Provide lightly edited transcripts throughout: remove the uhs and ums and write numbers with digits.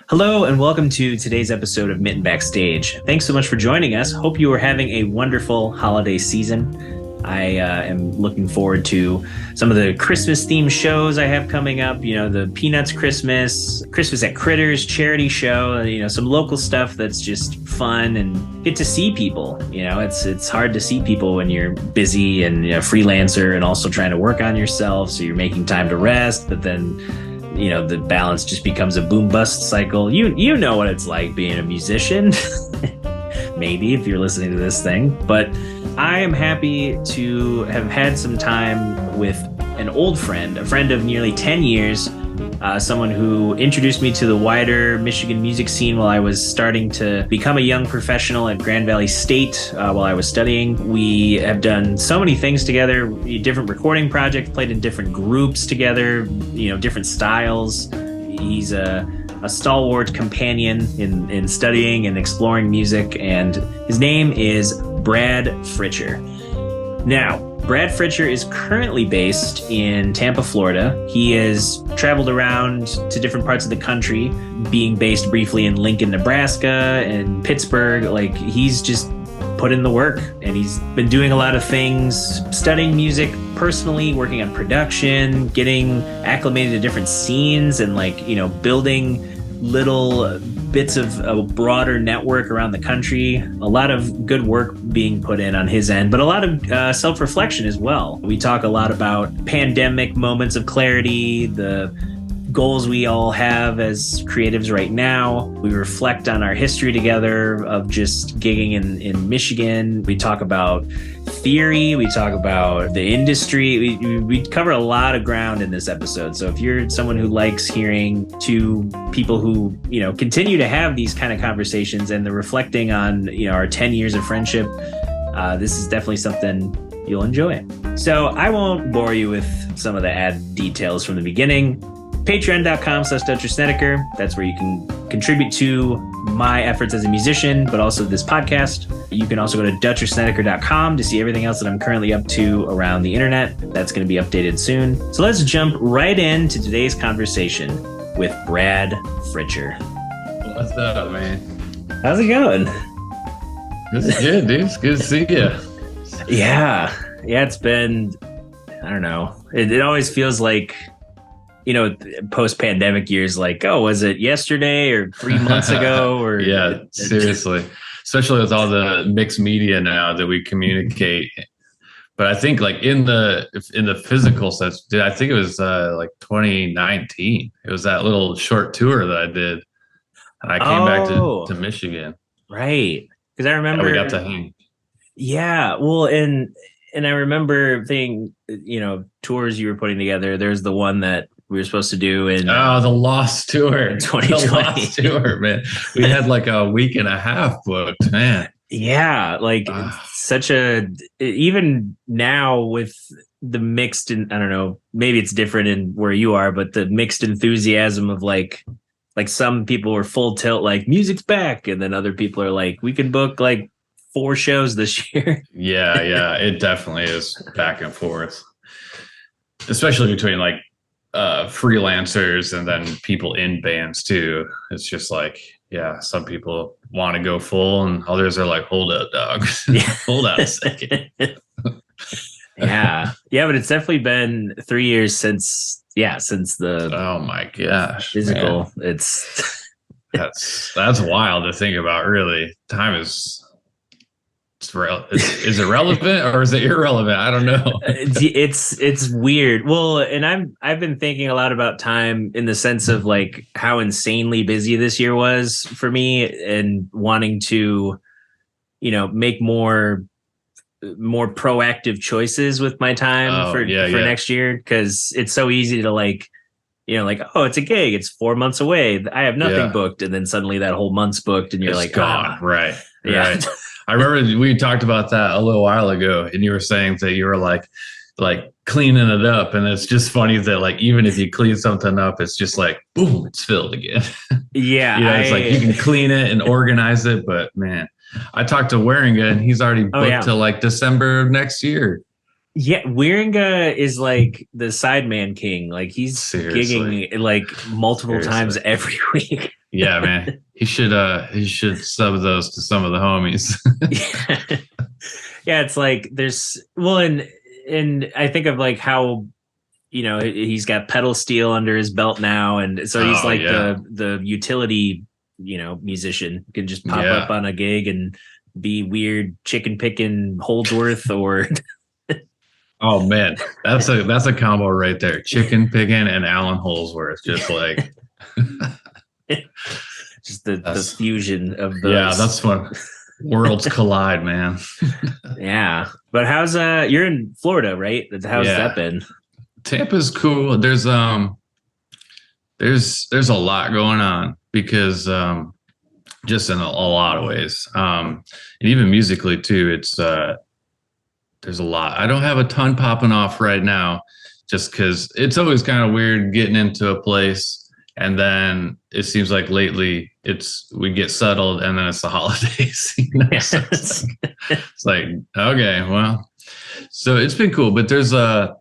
Hello and welcome to today's episode of Mitten Backstage. Thanks so much for joining us. Hope you are having a wonderful holiday season. I am looking forward to some of the Christmas themed shows I have coming up. You know, the Peanuts Christmas at Critters charity show, some local stuff that's just fun and get to see people. You know, it's hard to see people when you're busy and freelancer and also trying to work on yourself. So you're making time to rest, but then the balance just becomes a boom bust cycle. You know what it's like being a musician, maybe if you're listening to this thing. But I am happy to have had some time with an old friend, a friend of nearly 10 years, someone who introduced me to the wider Michigan music scene while I was starting to become a young professional at Grand Valley State while I was studying. We have done so many things together, different recording projects, played in different groups together, different styles. He's a stalwart companion in studying and exploring music, and his name is Brad Fritcher. Now, Brad Fritcher is currently based in Tampa, Florida. He has traveled around to different parts of the country, being based briefly in Lincoln, Nebraska, and Pittsburgh. He's just put in the work, and he's been doing a lot of things, studying music personally, working on production, getting acclimated to different scenes, and building little bits of a broader network around the country. A lot of good work being put in on his end, but a lot of self-reflection as well. We talk a lot about pandemic moments of clarity, the goals we all have as creatives right now. We reflect on our history together of just gigging in Michigan. We talk about theory. We talk about the industry. We cover a lot of ground in this episode. So if you're someone who likes hearing two people who, continue to have these kind of conversations and the reflecting on, our 10 years of friendship, this is definitely something you'll enjoy. So I won't bore you with some of the ad details from the beginning. Patreon.com/Dutcher Snedeker. That's where you can contribute to my efforts as a musician, but also this podcast. You can also go to DutcherSnedeker.com to see everything else that I'm currently up to around the internet. That's going to be updated soon. So let's jump right into today's conversation with Brad Fritcher. What's up, man? How's it going? It's good, dude. It's good to see you. Yeah, it's been, I don't know. It always feels like, post-pandemic years, was it yesterday or 3 months ago? Or yeah, seriously. Especially with all the mixed media now that we communicate. But I think in the physical sense, dude, I think it was 2019. It was that little short tour that I did. And I came back to Michigan. Right. Because I remember we got to hang. Yeah. Well, and I remember thinking, tours you were putting together. There's the one that we were supposed to do in the Lost Tour. 2020. The Lost Tour, man. We had a week and a half booked, man. Yeah, such a, even now with the mixed, and I don't know, maybe it's different in where you are, but the mixed enthusiasm of some people were full tilt, music's back, and then other people are we can book 4 shows this year. Yeah, it definitely is back and forth, especially between freelancers and then people in bands too. It's just some people want to go full and others are hold up, dog. Hold on a second. yeah, but it's definitely been 3 years since the oh my gosh, physical, man. That's wild to think about. Really, time is it relevant or is it irrelevant? I don't know. It's weird. Well, and I've been thinking a lot about time in the sense of how insanely busy this year was for me, and wanting to, make more proactive choices with my time for next year, because it's so easy to it's a gig, it's 4 months away, I have nothing booked, and then suddenly that whole month's booked and you're gone. Right. Yeah. I remember we talked about that a little while ago, and you were saying that you were cleaning it up, and it's just funny that even if you clean something up, it's just boom, it's filled again. Yeah, it's you can clean it and organize it, but man, I talked to Waringa and he's already booked till December of next year. Yeah, Wieringa is like the sideman king. Like he's Seriously. gigging like multiple times Seriously. every week. Yeah, man. He should sub those to some of the homies. Yeah. Yeah, it's like there's and I think of like how he's got pedal steel under his belt now, and so he's Oh like yeah. the utility musician, can just pop up Yeah. on a gig and be weird chicken picking Holdsworth or Oh man. That's a combo right there. Chicken picking and Alan Holsworth. Just like just the that's fusion of yeah, those. that's when worlds collide, man. Yeah, but how's you're in Florida, right? How's that Yeah. been? Tampa's cool. There's a lot going on because just in a lot of ways. And even musically too, it's there's a lot. I don't have a ton popping off right now just because it's always kind of weird getting into a place and then it seems like lately we get settled and then it's the holidays. So it's like, okay, well, so it's been cool, but there's uh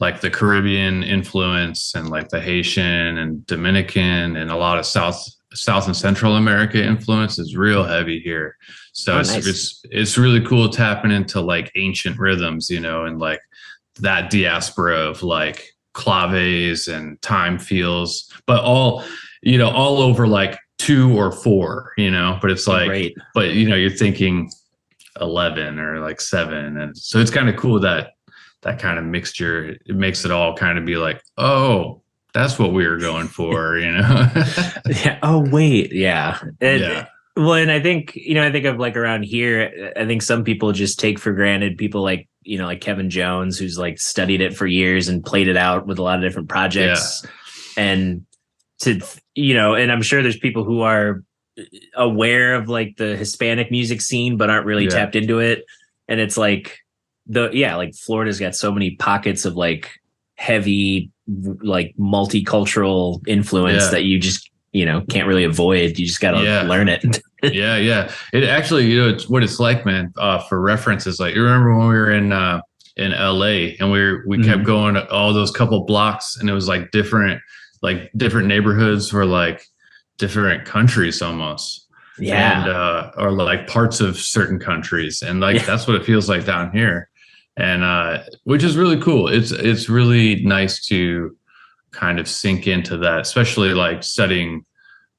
like the Caribbean influence and like the Haitian and Dominican and a lot of South and Central America influence is real heavy here. So it's really cool tapping into like ancient rhythms, and like that diaspora of like claves and time feels, but all over like 2 or 4, but it's like, Right. but you're thinking 11 or like 7. And so it's kind of cool that kind of mixture, it makes it all kind of be like, oh, that's what we were going for, Yeah. Oh, wait. Yeah. Yeah. Well, and I think of like around here, I think some people just take for granted people like, like Kevin Jones, who's like studied it for years and played it out with a lot of different projects. Yeah. And and I'm sure there's people who are aware of like the Hispanic music scene, but aren't really tapped into it. And it's like like Florida's got so many pockets of like heavy, like multicultural influence that you just, can't really avoid. You just got to learn it. Yeah. It actually, it's what it's like, man. For reference, is like, you remember when we were in LA and we kept going all those couple blocks and it was like different neighborhoods for like different countries almost. Yeah. And or like parts of certain countries. And like that's what it feels like down here. And which is really cool. It's really nice to kind of sink into that, especially like studying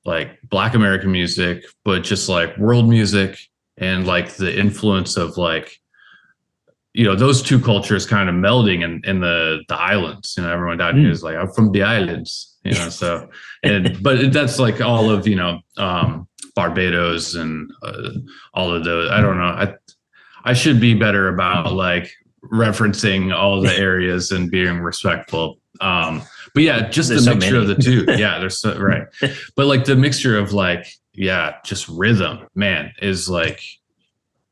like Black American music, but just like world music and like the influence of like, those two cultures kind of melding in the islands. Everyone down here is like, I'm from the islands, so, but that's like all of, Barbados and all of those. I don't know. I should be better about like referencing all the areas and being respectful. But yeah, just the mixture of the two. Yeah, there's right. But like the mixture of like, just rhythm, man, is like,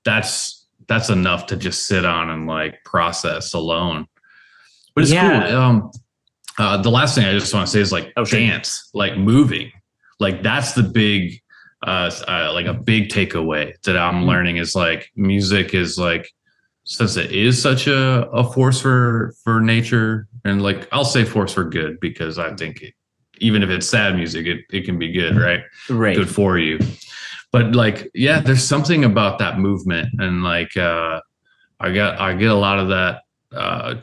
that's enough to just sit on and like process alone. But it's cool. The last thing I just want to say is like dance, like moving, like that's the big, like a big takeaway that I'm learning is like music is like, since it is such a force for nature, and like I'll say force for good because I think even if it's sad music, it can be good, right? Good for you. But like, there's something about that movement, and like I get a lot of that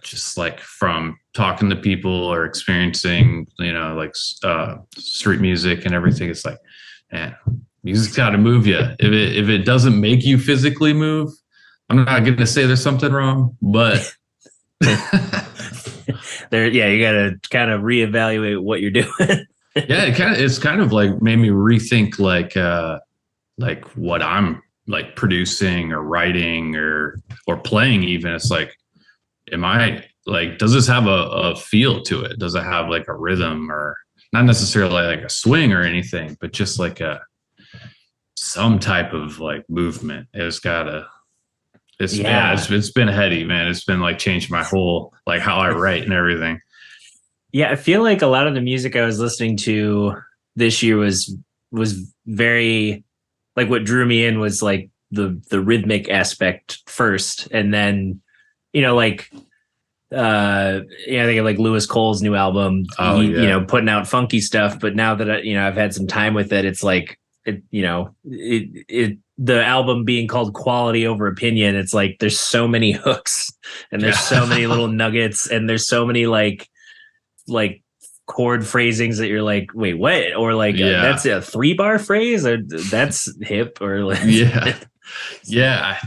just like from talking to people or experiencing, like street music and everything. It's like, man, music's got to move you. If it doesn't make you physically move, I'm not going to say there's something wrong, but you got to kind of reevaluate what you're doing. It's kind of like made me rethink like what I'm like producing or writing or playing even. It's like, am I like, does this have a feel to it? Does it have like a rhythm, or not necessarily like a swing or anything, but just like some type of like movement? It's been heady, man. It's been like changed my whole, like how I write and everything. Yeah. I feel like a lot of the music I was listening to this year was very, like what drew me in was like the rhythmic aspect first. And then like I think of like Lewis Cole's new album, putting out funky stuff. But now that I've had some time with it, it's like the album being called Quality Over Opinion. It's like there's so many hooks and there's so many little nuggets and there's so many like chord phrasings that you're like, wait, what? Or like that's a 3-bar phrase, or that's hip, or like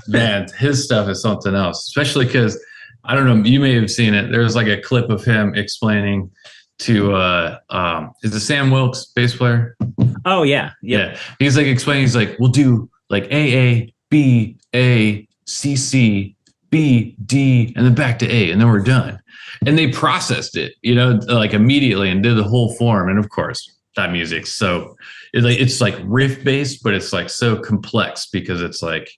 man, his stuff is something else, especially because I don't know, you may have seen it. There's like a clip of him explaining to is it Sam Wilkes, bass player? Oh yeah. Yep. Yeah. He's like explaining, he's like, we'll do like A, B, A, C, C, B, D, and then back to A, and then we're done. And they processed it, like immediately and did the whole form. And of course, that music. So it's like riff based, but it's like so complex because it's like,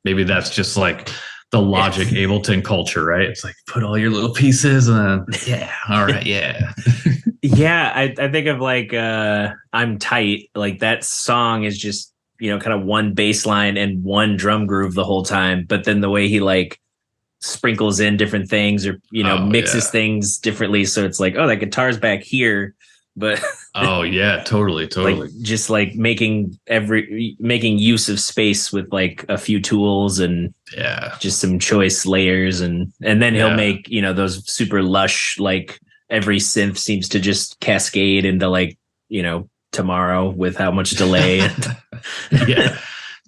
maybe that's just like the logic Ableton culture, right? It's like put all your little pieces and then, all right, yeah. Yeah, I think of like I'm Tight. Like that song is just, kind of one bass line and one drum groove the whole time. But then the way he like sprinkles in different things or, mixes things differently. So it's like, oh, that guitar's back here. But oh yeah, totally. Like, just like making use of space with like a few tools and just some choice layers and then he'll make those super lush, like every synth seems to just cascade into like Tomorrow with how much delay.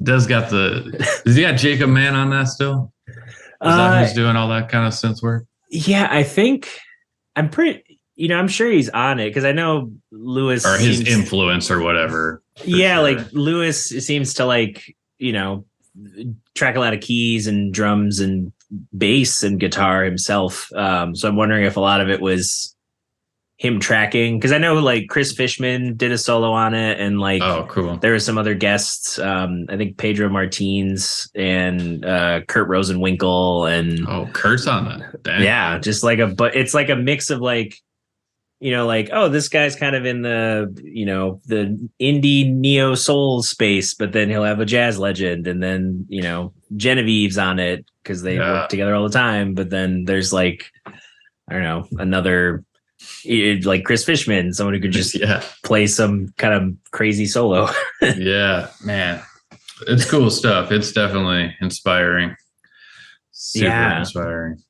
Does he got Jacob Mann on that still? Is that who's doing all that kind of synth work? Yeah, I think I'm sure he's on it because I know Lewis or his influence or whatever. Yeah, sure. Like Lewis seems to like, track a lot of keys and drums and bass and guitar himself. So I'm wondering if a lot of it was him tracking, because I know like Chris Fishman did a solo on it and like cool. There were some other guests. I think Pedro Martins and Kurt Rosenwinkel and Kurt's on that. Dang. Yeah, just like but it's like a mix of like like, oh, this guy's kind of in the the indie neo soul space, but then he'll have a jazz legend, and then Genevieve's on it because they work together all the time. But then there's like, I don't know, another like Chris Fishman, someone who could just play some kind of crazy solo. Yeah, man, it's cool stuff. It's definitely inspiring. Super inspiring.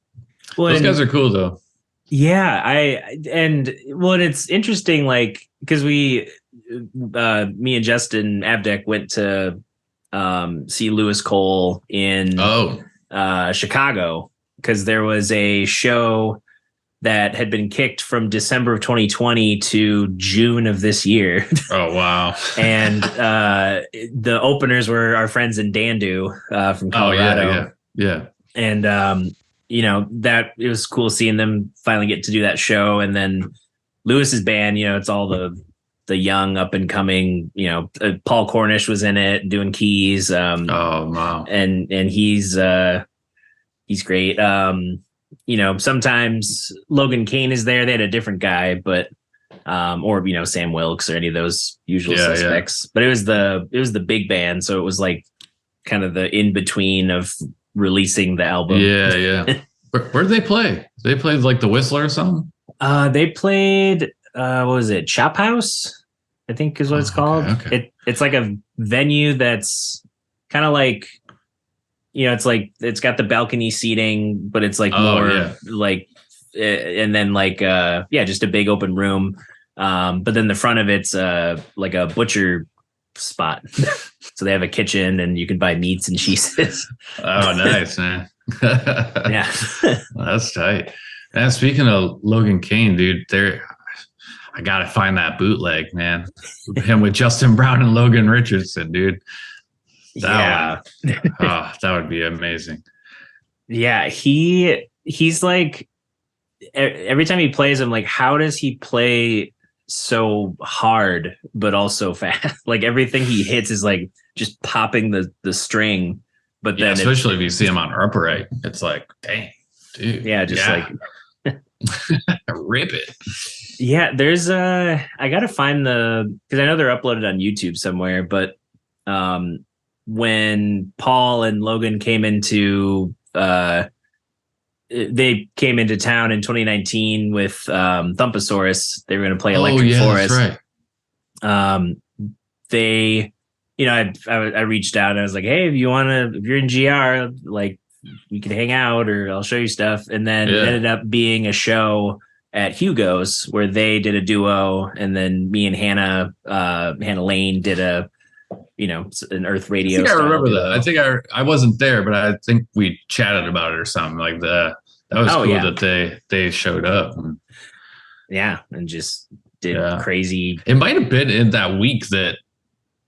Well, those guys are cool though. Yeah, and it's interesting, like, because me and Justin Abdeck went to see Lewis Cole in Chicago because there was a show that had been kicked from December of 2020 to June of this year. Oh, wow. And the openers were our friends in Dandu from Colorado. Yeah. And that it was cool seeing them finally get to do that show. And then Lewis's band, it's all the young up and coming, Paul Cornish was in it doing keys. Wow. And he's great. Sometimes Logan Kane is there. They had a different guy, but or Sam Wilkes or any of those usual suspects. But it was the big band, so it was like kind of the in between of releasing the album. Yeah. Where did they play? They played like the Whistler or something? They played what was it? Chop House, I think is what it's called. Okay. It's like a venue that's kind of like, it's like it's got the balcony seating, but it's like more like, and then like just a big open room. But then the front of it's like a butcher spot. So they have a kitchen and you can buy meats and cheeses. Oh, nice, man. Yeah. Well, that's tight. And speaking of Logan Kane, dude, I gotta find that bootleg, man. Him with Justin Brown and Logan Richardson, dude. That would be amazing. Yeah, he's like, every time he plays, I'm like, how does he play so hard but also fast? Like everything he hits is like just popping the string. But then especially if you see him on upright, it's like, dang, dude. Yeah, just like rip it. Yeah, there's I gotta find because I know they're uploaded on YouTube somewhere, but when Paul and Logan came into they came into town in 2019 with Thumpasaurus. They were going to play Oh Electric yeah, Forest. that's right. They, I reached out and I was like, hey, if you're in GR, like we can hang out or I'll show you stuff. And then it ended up being a show at Hugo's where they did a duo, and then me and Hannah Lane did an Earth Radio. I think I remember duo. that. I think I wasn't there, but I think we chatted about it or something like that. That was cool that they showed up. And just did crazy. It might have been in that week that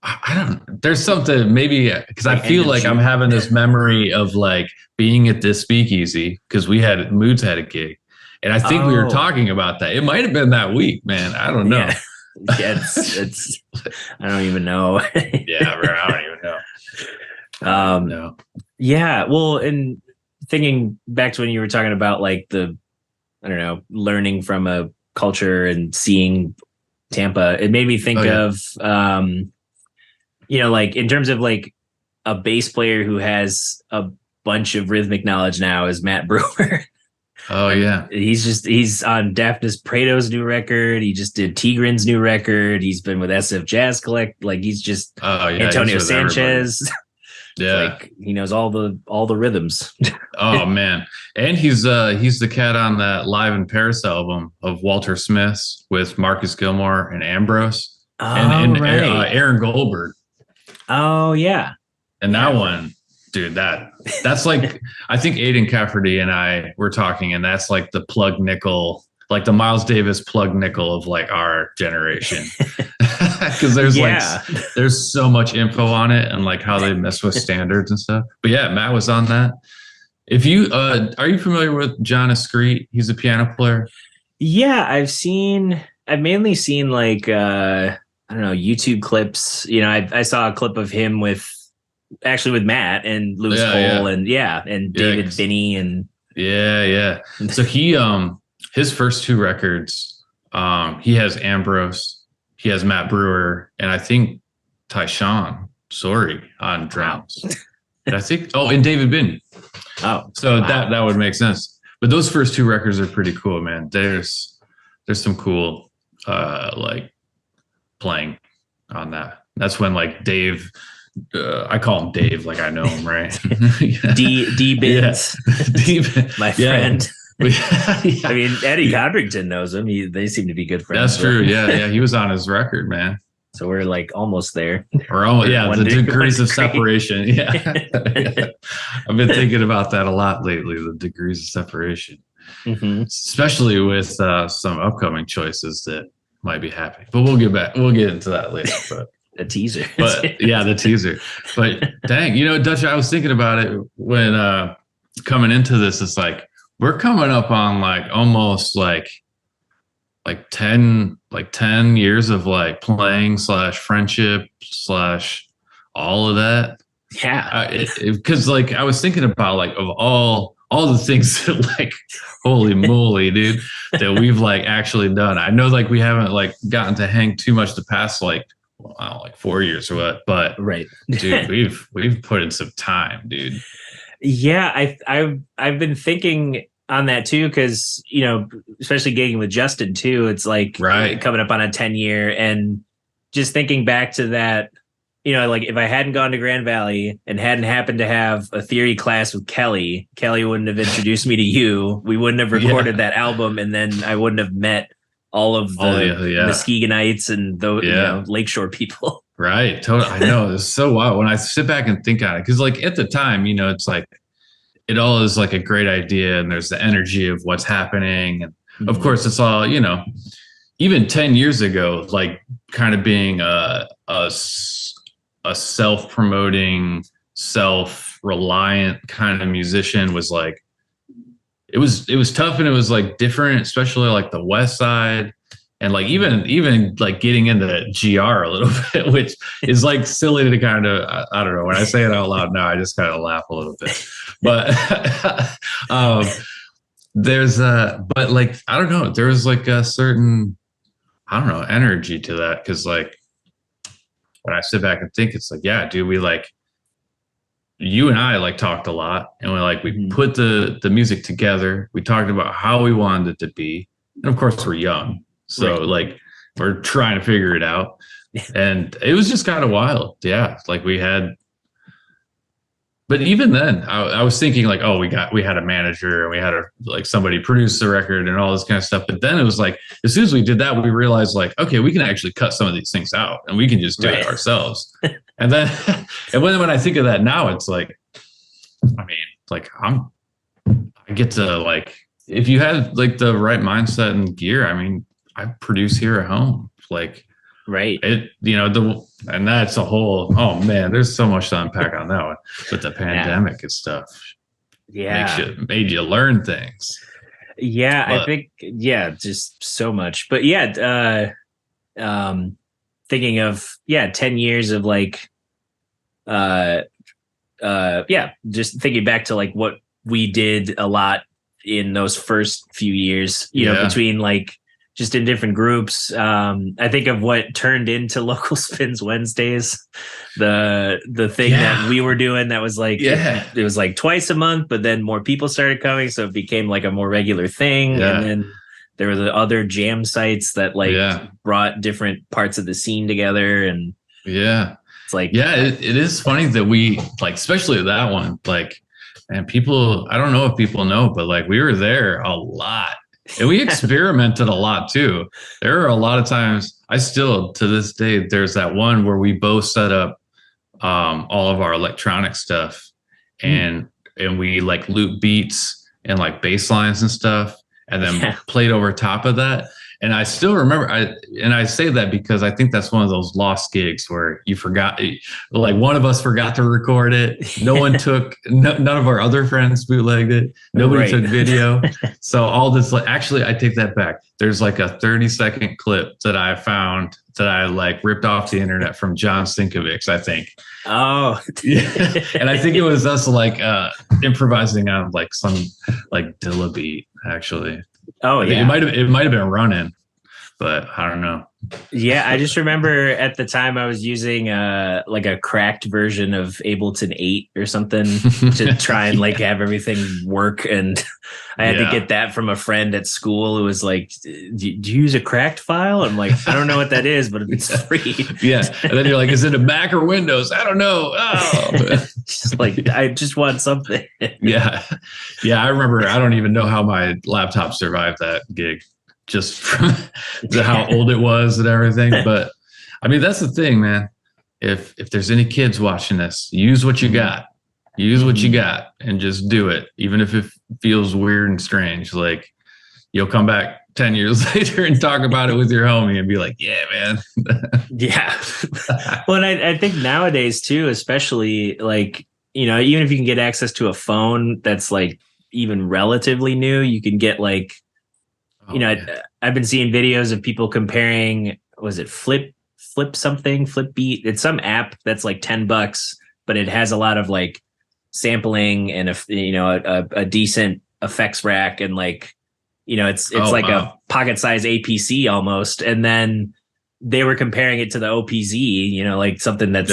I don't. There's something maybe because I feel like I'm having this memory of like being at this speakeasy because Moods had a gig, and I think we were talking about that. It might have been that week, man. I don't know. Yeah, it's I don't even know. Yeah, I don't even know. No. Yeah, well, and thinking back to when you were talking about like learning from a culture and seeing Tampa, it made me think of like in terms of like a bass player who has a bunch of rhythmic knowledge now is Matt Brewer. Oh yeah. He's on Daphnis Prato's new record. He just did Tigran's new record. He's been with SF Jazz Collect. Like he's just Antonio Sanchez. Yeah. Like he knows all the rhythms. Oh man. And he's the cat on that Live in Paris album of Walter Smith's with Marcus Gilmore and Ambrose and Aaron Goldberg. Oh yeah. And that one, dude, that's like, I think Aiden Cafferty and I were talking, and that's like the plug nickel, like the Miles Davis plug nickel of like our generation. Cause there's so much info on it and like how they mess with standards and stuff. But yeah, Matt was on that. If you, are you familiar with John Escreet? He's a piano player. Yeah. I've mainly seen like, I don't know, YouTube clips. I saw a clip of him with Matt and Lewis Cole and David Binney and So he his first two records, he has Ambrose, he has Matt Brewer, and I think Tyshawn Sorry on drums. And I think and David Binney. That would make sense. But those first two records are pretty cool, man. There's some cool like playing on that. That's when like Dave, I call him Dave, like I know him, right? D Bins, my friend. I mean, Eddie Codrington knows him. They seem to be good friends. That's true. Yeah. He was on his record, man. So we're like almost there. We're almost, the degrees of separation. Yeah. I've been thinking about that a lot lately, the degrees of separation, especially with some upcoming choices that might be happening. But we'll get into that later. But a teaser. But yeah, the teaser. But dang, Dutch, I was thinking about it when coming into this. It's like we're coming up on like almost like 10 years of like playing / friendship / all of that. Yeah. Because like I was thinking about like of all the things that like holy moly, dude, that we've like actually done. I know like we haven't like gotten to hang too much the past like 4 years or what, but right, dude, we've put in some time, dude. Yeah, I've been thinking on that too, because especially gigging with Justin too, it's like coming up on a 10-year, and just thinking back to that, like if I hadn't gone to Grand Valley and hadn't happened to have a theory class with Kelly wouldn't have introduced me to you. We wouldn't have recorded that album, and then I wouldn't have met all of the Muskeganites and those Lakeshore people. Right. Totally. I know. It's so wild when I sit back and think on it. Cause like at the time, it's like, it all is like a great idea, and there's the energy of what's happening. And of course it's all, even 10 years ago, like kind of being a self-promoting, self-reliant kind of musician was like, it was tough, and it was like different, especially like the West Side, and like even like getting into GR a little bit, which is like silly to kind of, I don't know, when I say it out loud now, I just kind of laugh a little bit, but but like, I don't know, there was like a certain, I don't know, energy to that. Cause like when I sit back and think, it's like, yeah, dude, we like, you and I like talked a lot, and we put the music together. We talked about how we wanted it to be, and of course we're young, so like we're trying to figure it out, and it was just kind of wild. Yeah, like we had. But even then, I was thinking like, oh, we had a manager and we had somebody produce the record and all this kind of stuff. But then it was like, as soon as we did that, we realized like, okay, we can actually cut some of these things out and we can just do it ourselves. And then, and when I think of that now, it's like, I mean, like I get to like, if you had like the right mindset and gear, I mean, I produce here at home, like. Right. It, and that's a whole, oh man, there's so much to unpack on that one with the pandemic and stuff. Yeah. Made you learn things. Yeah. But, I think, just so much, but thinking of, 10 years of like, just thinking back to like what we did a lot in those first few years, you know, between like, just in different groups. I think of what turned into Local Spins Wednesdays, the thing that we were doing that was like, it was like twice a month, but then more people started coming. So it became like a more regular thing. Yeah. And then there were the other jam sites that like brought different parts of the scene together. And it's like, it is funny that we like, especially that one, like, and people, I don't know if people know, but like we were there a lot. And we experimented a lot too. There are a lot of times, I still to this day, there's that one where we both set up all of our electronic stuff and we like loop beats and like bass lines and stuff and then played over top of that. And I still remember, I say that because I think that's one of those lost gigs where you forgot, like one of us forgot to record it. No one took, none of our other friends bootlegged it. Nobody took video. So all this, like, actually, I take that back. There's like a 30-second clip that I found that I like ripped off the internet from John Sinkovics, I think. Oh, yeah. And I think it was us like improvising on like some like Dilla beat, actually. Oh yeah, it might have been running, but I don't know. Yeah, I just remember at the time I was using like a cracked version of Ableton 8 or something to try and like have everything work, and I had to get that from a friend at school who was like, "Do you use a cracked file?" I'm like, "I don't know what that is, but it's free." And then you're like, "Is it a Mac or Windows?" I don't know. Oh, just like I just want something. Yeah. I remember. I don't even know how my laptop survived that gig, just from how old it was and everything. But I mean, that's the thing, man. If there's any kids watching this, use what you got. Use what you got and just do it, even if it feels weird and strange. Like you'll come back 10 years later and talk about it with your homie and be like, "Yeah, man." Yeah. Well, and I think nowadays too, especially like, you know, even if you can get access to a phone that's like even relatively new, you can get like, I've been seeing videos of people comparing, was it Flip Beat? It's some app that's like $10, but it has a lot of like sampling and a decent effects rack, and like, you know, it's like a pocket size APC almost. And then they were comparing it to the OPZ, you know, like something that's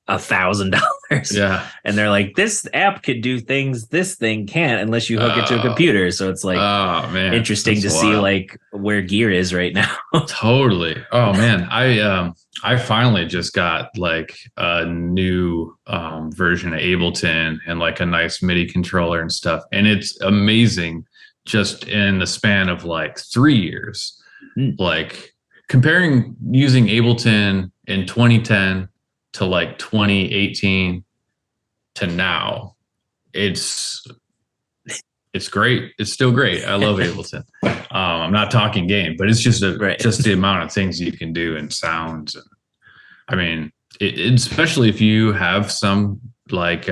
$1,000. Yeah. And they're like, this app could do things this thing can't unless you hook it to a computer. So it's like, oh man, interesting to see like where gear is right now. Totally. Oh man. I finally just got like a new version of Ableton and like a nice MIDI controller and stuff. And it's amazing just in the span of like 3 years. Like comparing using Ableton in 2010 to like 2018 to now, it's great. It's still great. I love Ableton. I'm not talking game, but it's just just the amount of things you can do and sounds. And I mean, especially if you have some like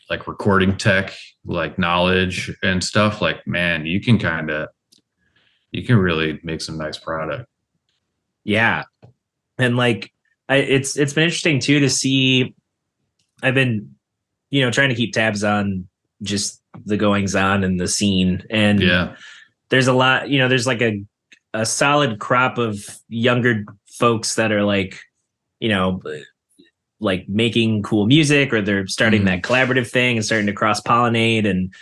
recording tech, like knowledge and stuff, like, man, you can really make some nice product. Yeah. And like, it's been interesting too to see. I've been, you know, trying to keep tabs on just the goings on in the scene, and there's a lot. You know, there's like a solid crop of younger folks that are like, you know, like making cool music, or they're starting that collaborative thing and starting to cross pollinate. And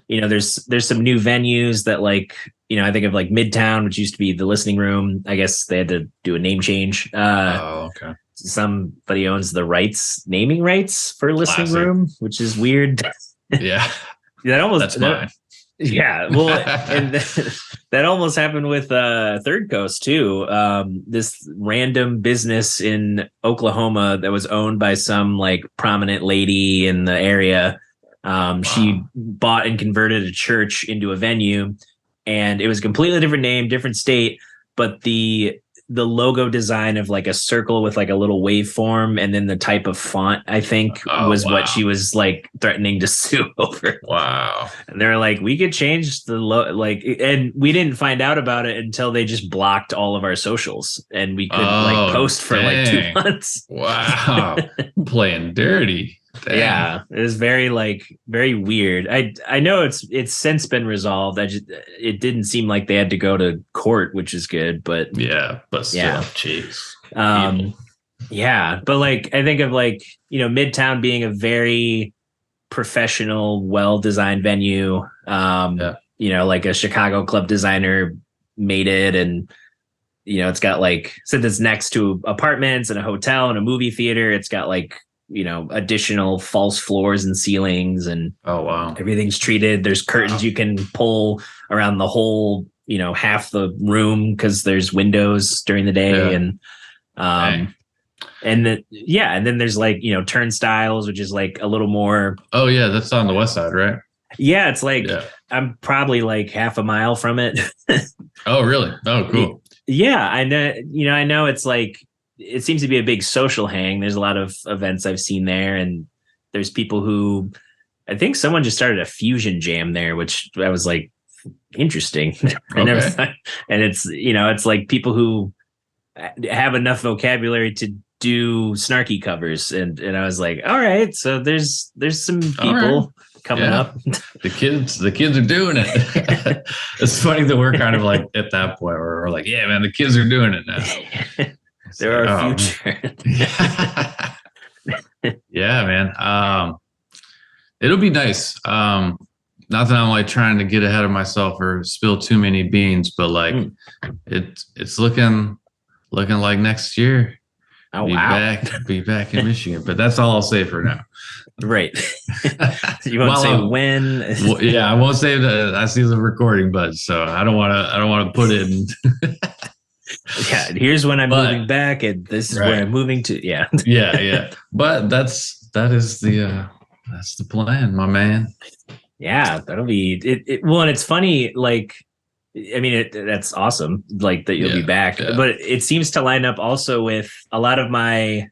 there's some new venues that, like, I think of like Midtown, which used to be the Listening Room. I guess they had to do a name change. Okay. Somebody owns the naming rights for Listening Room, which is weird. Yeah. That's mine. Yeah, well, and that almost happened with Third Coast too. This random business in Oklahoma that was owned by some like prominent lady in the area. She bought and converted a church into a venue, and it was a completely different name, different state, but the logo design of like a circle with like a little waveform, and then the type of font, I think, was what she was like threatening to sue over. Wow. And they're like, we could change the and we didn't find out about it until they just blocked all of our socials, and we couldn't like post for like 2 months. Wow. Playing dirty. Damn. Yeah, it was very weird. I know it's since been resolved. It didn't seem like they had to go to court, which is good, but still, jeez. Yeah, but like I think of like, Midtown being a very professional, well-designed venue. Like a Chicago club designer made it, and it's got like, since it's next to apartments and a hotel and a movie theater, it's got like additional false floors and ceilings, and everything's treated. There's curtains you can pull around the whole, half the room, because there's windows during the day. And and then there's like, turnstiles, which is like a little more. Oh yeah, that's on the west side, right? Yeah, it's like I'm probably like half a mile from it. Oh really? Oh cool. Yeah, I know. I know it's like, it seems to be a big social hang. There's a lot of events I've seen there, and there's people who, I think someone just started a fusion jam there, which I was like, interesting. I never thought, and it's like people who have enough vocabulary to do snarky covers, and I was like, all right, so there's some people coming up. The kids are doing it. It's funny that we're kind of like at that point where we're like, yeah, man, the kids are doing it now. They're our future. Yeah, man. It'll be nice. Not that I'm like trying to get ahead of myself or spill too many beans, but like it's looking like next year. Oh, Be back in Michigan. But that's all I'll say for now. Right. You won't say when. Well, yeah, I won't say that. I see the recording, but so I don't want to put it in. Yeah, here's when I'm moving back, and this is where I'm moving to. Yeah. Yeah. But that's the plan, my man. Yeah, that'll be it. Well, and it's funny, like, I mean, that's awesome, like that you'll be back. Yeah. But it seems to line up also with a lot of my,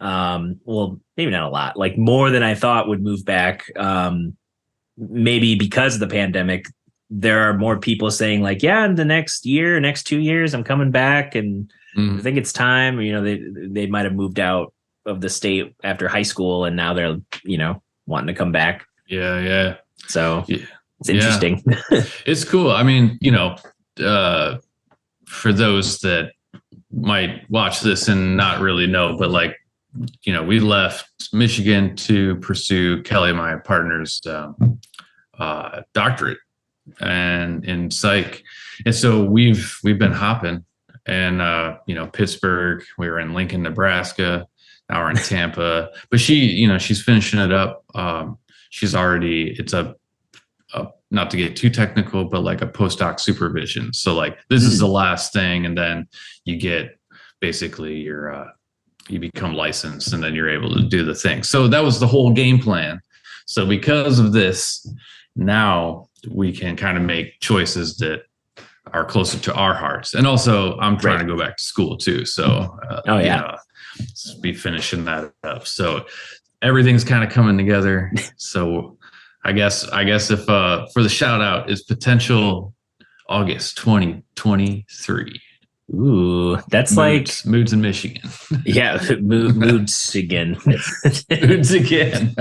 well, maybe not a lot, like more than I thought would move back. Maybe because of the pandemic, there are more people saying like, yeah, in the next 2 years, I'm coming back, and I think it's time. They might have moved out of the state after high school, and now they're wanting to come back. Yeah. So it's interesting. It's cool. I mean, for those that might watch this and not really know, but like, we left Michigan to pursue Kelly, my partner's doctorate and in psych. And so we've been hopping, and Pittsburgh, we were in Lincoln, Nebraska, now we're in Tampa, but she's finishing it up. It's a not to get too technical, but like a postdoc supervision. So like this is the last thing, and then you get basically you become licensed, and then you're able to do the thing. So that was the whole game plan. So because of this, now we can kind of make choices that are closer to our hearts. And also I'm trying to go back to school too. So be finishing that up. So everything's kind of coming together. So I guess if for the shout out is potential August 2023. Ooh, that's moods in Michigan. Yeah, moods again. Moods again.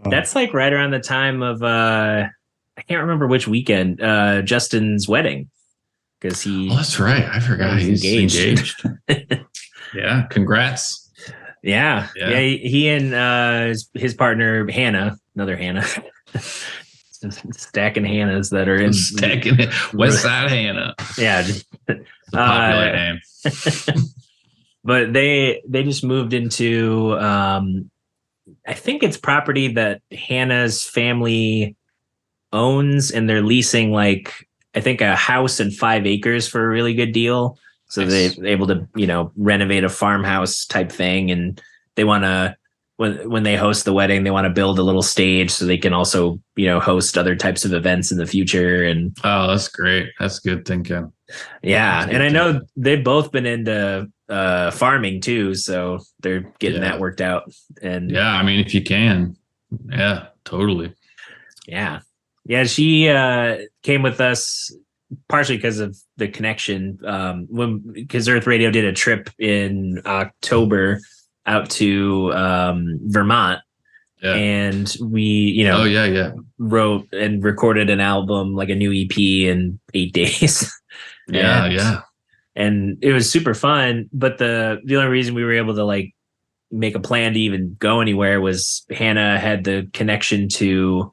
That's like right around the time of I can't remember which weekend, Justin's wedding, because he. Oh, that's right. I forgot he's engaged. Yeah. Congrats. Yeah. He and his partner Hannah, another Hannah, stacking Hannahs that are in stacking it. West Side Hannah. Yeah, it's a popular name. But they just moved into I think it's property that Hannah's family owns, and they're leasing like I think a house and 5 acres for a really good deal. So Nice. they're able to, renovate a farmhouse type thing, and they want to when they host the wedding, they want to build a little stage so they can also, host other types of events in the future. And oh, that's great. That's good thinking. Yeah, and I know they've both been into farming too, so they're getting that worked out. And yeah, I mean, if you can, yeah, totally. Yeah, she came with us partially because of the connection. Because Earth Radio did a trip in October out to Vermont. Yeah. And we, wrote and recorded an album, like a new EP in 8 days. Yeah. And it was super fun. But the only reason we were able to like make a plan to even go anywhere was Hannah had the connection to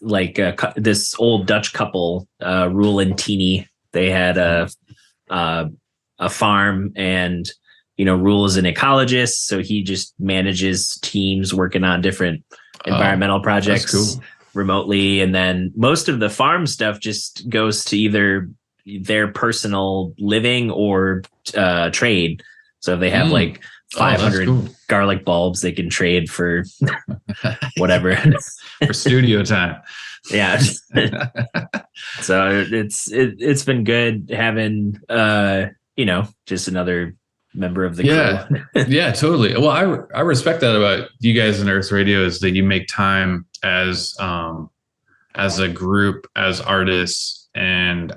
this old Dutch couple, Roel and Teeny. They had a farm, and Roel is an ecologist, so he just manages teams working on different environmental projects remotely. And then most of the farm stuff just goes to either their personal living or trade. So if they have like 500 garlic bulbs, they can trade for whatever. For studio time. Yeah. So it's been good having just another member of the crew. Yeah, totally. Well, I respect that about you guys in Earth Radio, is that you make time as a group, as artists, and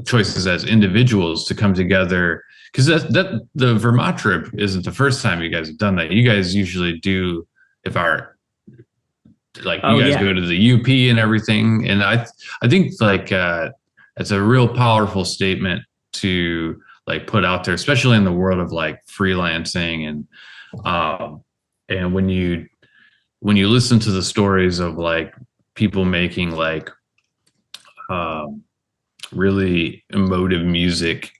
choices as individuals to come together. Because that the Vermont trip isn't the first time you guys have done that. You guys usually do, you guys go to the UP and everything. And I think it's a real powerful statement to like put out there, especially in the world of like freelancing. And when you listen to the stories of like people making like really emotive music,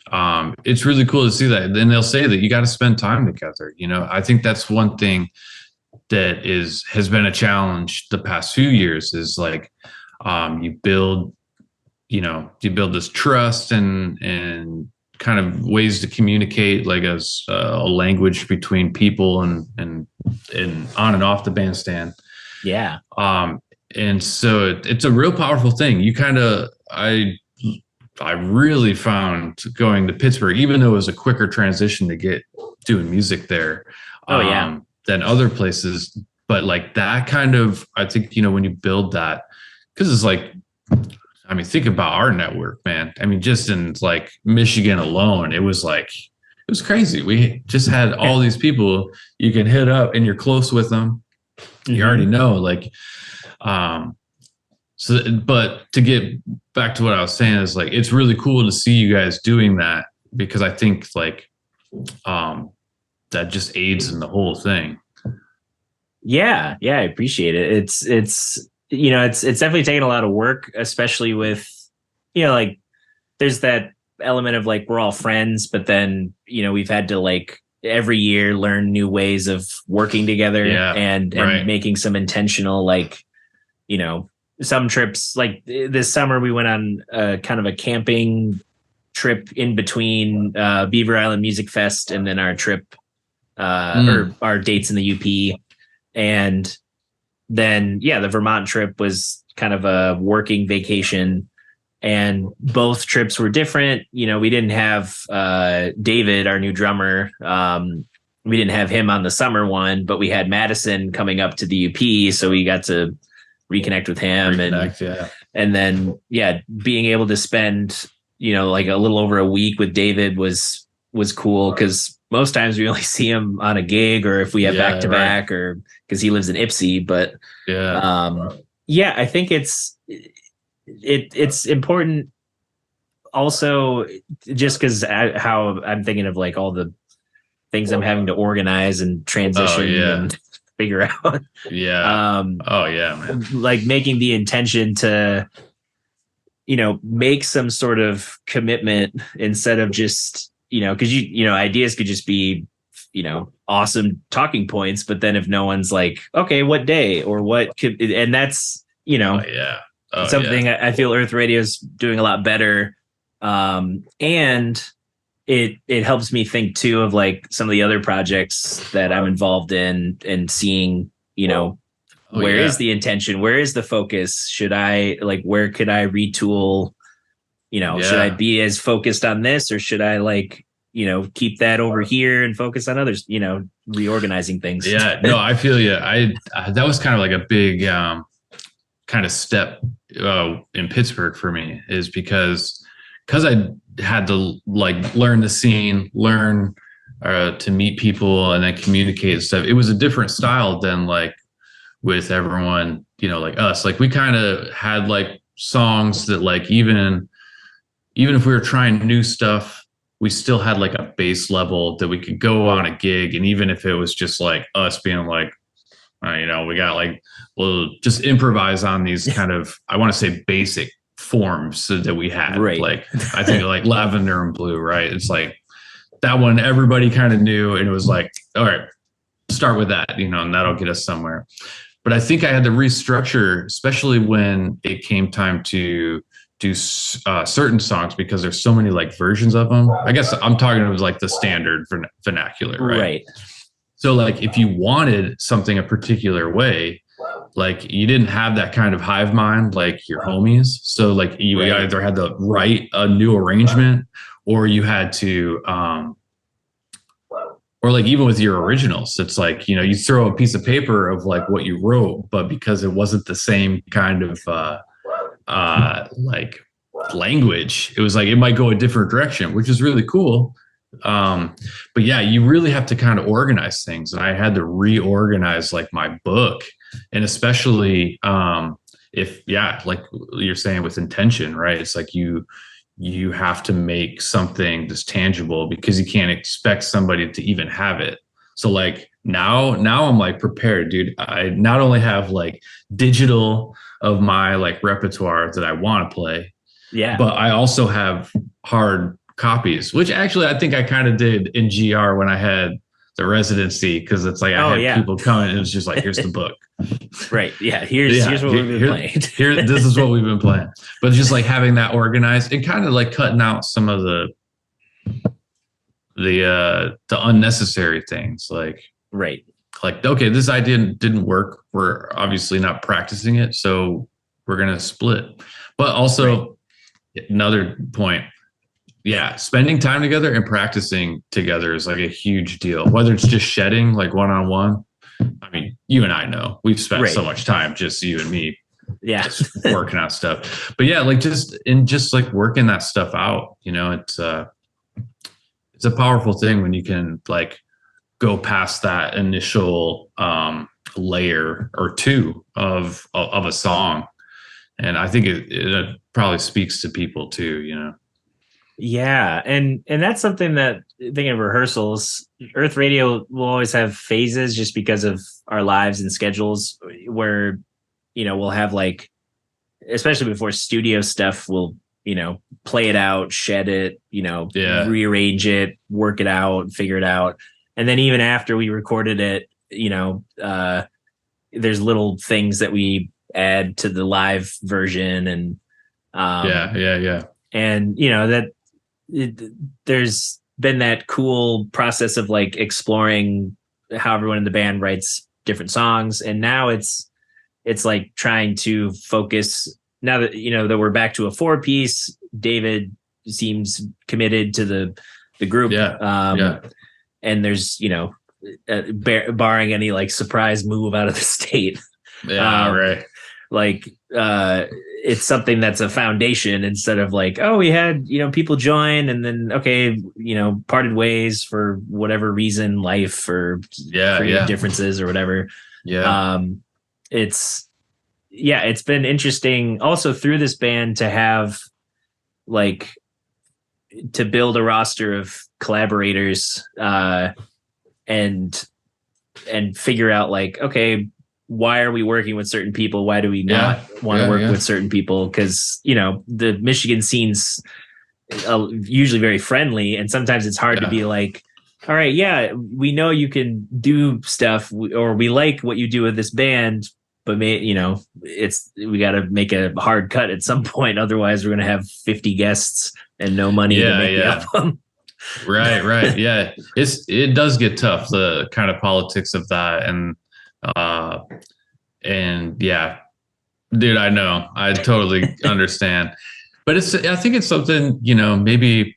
it's really cool to see that. Then they'll say that you got to spend time together. I think that's one thing that has been a challenge the past few years, is like you build this trust and kind of ways to communicate, like as a language between people and on and off the bandstand. Yeah. And so it's a real powerful thing. I really found going to Pittsburgh, even though it was a quicker transition to get doing music there than other places. But like that kind of, I think, when you build that, because it's like, I mean, think about our network, man. I mean, just in like Michigan alone, it was crazy. We just had all these people you can hit up and you're close with them. Mm-hmm. You already know, like, but to get back to what I was saying is like, it's really cool to see you guys doing that, because I think like, that just aids in the whole thing. Yeah. I appreciate it. It's definitely taken a lot of work, especially with, like there's that element of like, we're all friends, but then, we've had to like every year learn new ways of working together and making some intentional, like, some trips. Like this summer we went on kind of a camping trip in between Beaver Island Music Fest and then our trip or our dates in the UP. And then, the Vermont trip was kind of a working vacation, and both trips were different. We didn't have David, our new drummer. We didn't have him on the summer one, but we had Madison coming up to the UP. So we got to reconnect with him and then, being able to spend, like a little over a week with David was cool, because most times we only see him on a gig or if we have back to back, or because he lives in Ipsy. But I think it's important also just because how I'm thinking of like all the things I'm having to organize and transition and figure out. Yeah. Man. Like making the intention to, make some sort of commitment instead of just, because ideas could just be, awesome talking points, but then if no one's like, okay, what day or what could, and that's, something I feel Earth Radio is doing a lot better. And it helps me think too of like some of the other projects that I'm involved in and seeing, where is the intention? Where is the focus? Should I where could I retool? Should I be as focused on this or should I keep that over here and focus on others, reorganizing things. Yeah, no, I feel you. That was kind of like a big kind of step in Pittsburgh for me is because I had to learn the scene, learn to meet people and then communicate and stuff. It was a different style than with everyone, like us. Like we kind of had songs that even if we were trying new stuff, we still had a base level that we could go on a gig. And even if it was just us being we got we'll just improvise on these kind of, I want to say basic forms that we had. Right. I think Lavender and Blue, right? It's that one everybody kind of knew. And it was all right, start with that, and that'll get us somewhere. But I think I had to restructure, especially when it came time to do certain songs because there's so many versions of them. I guess I'm talking about the standard vernacular, right? So if you wanted something a particular way, you didn't have that kind of hive mind your homies. So you either had to write a new arrangement or you had to or even with your originals, it's you throw a piece of paper of what you wrote, but because it wasn't the same kind of language, it was it might go a different direction, which is really cool. But yeah, you really have to kind of organize things. And I had to reorganize my book, and especially if like you're saying with intention, right? It's you have to make something that's tangible because you can't expect somebody to even have it. So now I'm prepared, dude. I not only have digital of my repertoire that I want to play, but I also have hard copies, which actually I think I kind of did in GR when I had the residency, because it's I had people coming and it was just here's the book. Right. Yeah. Here's what we've been playing. This is what we've been playing. But just having that organized and kind of cutting out some of the unnecessary things. Right. Okay, this idea didn't work. We're obviously not practicing it, so we're gonna split. But also another point. Yeah, spending time together and practicing together is a huge deal. Whether it's just shedding one-on-one. I mean, you and I know we've spent so much time, just you and me, just working out stuff. But yeah, just working that stuff out. It's a powerful thing when you can go past that initial layer or two of a song, and I think it probably speaks to people too. Yeah, and that's something that, thinking of rehearsals, Earth Radio will always have phases just because of our lives and schedules where, we'll have especially before studio stuff, we'll, play it out, shed it, rearrange it, work it out, figure it out. And then even after we recorded it, there's little things that we add to the live version and and that there's been that cool process of exploring how everyone in the band writes different songs, and now it's trying to focus, now that that we're back to a 4-piece. David seems committed to the group, and there's barring any surprise move out of the state, it's something that's a foundation instead of we had people join and then parted ways for whatever reason, life or creative differences or whatever. It's been interesting also through this band to have to build a roster of collaborators, and figure out like, okay, why are we working with certain people? Why do we not want to work with certain people? Because, the Michigan scene's usually very friendly, and sometimes it's hard to be like, all right, yeah, we know you can do stuff, or we like what you do with this band, but we got to make a hard cut at some point. Otherwise, we're going to have 50 guests and no money to make the album. Right. Yeah. It does get tough, the kind of politics of that. And yeah, dude, I know, I totally understand, but I think it's something, maybe,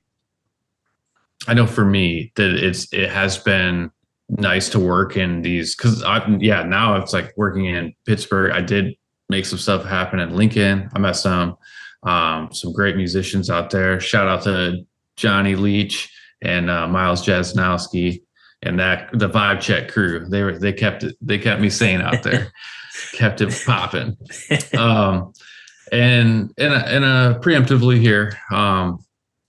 I know for me that it has been nice to work in these, because now it's like working in Pittsburgh. I did make some stuff happen in Lincoln. I met some great musicians out there. Shout out to Johnny Leach and Miles Jasnowski and the Vibe Check crew. They kept me sane out there, kept it popping. And preemptively here,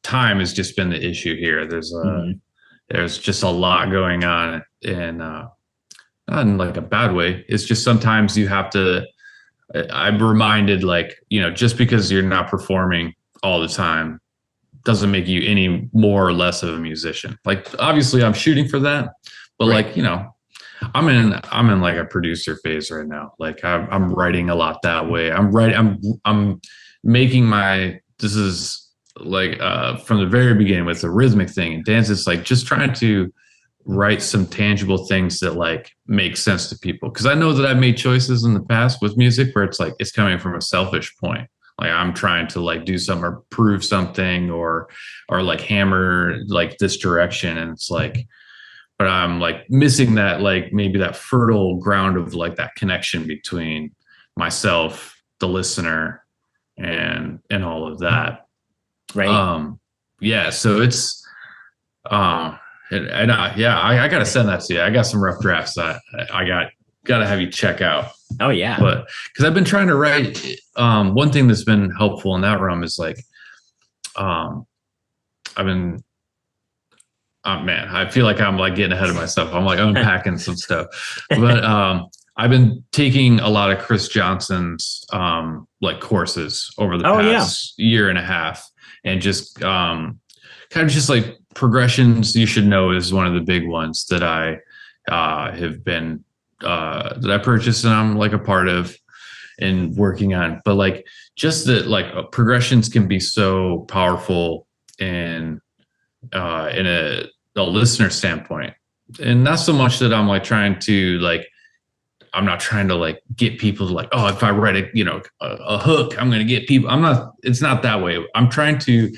time has just been the issue here. There's just a lot going on, and not in like a bad way. It's just sometimes you have to. I'm reminded, like, just because you're not performing all the time doesn't make you any more or less of a musician. Like, obviously, I'm shooting for that, but right. Like, I'm in like a producer phase right now. Like, I'm writing a lot that way. I'm making this is like from the very beginning with the rhythmic thing and dance. It's like just trying to write some tangible things that like make sense to people, because I know that I've made choices in the past with music where it's like it's coming from a selfish point, like I'm trying to like do something or prove something or like hammer like this direction, and it's like, but I'm like missing that, like maybe that fertile ground of like that connection between myself, the listener, and all of that. Right. So it's I gotta send that to you. I got some rough drafts that I gotta have you check out. Oh yeah. But because I've been trying to write, one thing that's been helpful in that realm is like, I feel like I'm like getting ahead of myself. I'm like unpacking some stuff, but I've been taking a lot of Chris Johnson's like courses over the past year and a half, and just kind of just like progressions you should know is one of the big ones that I have been that I purchased and I'm like a part of and working on. But like just that, like progressions can be so powerful in a listener standpoint, and not so much that I'm like trying to like, I'm not trying to like get people to like, oh, if I write a hook, I'm going to get people. It's not that way. I'm trying to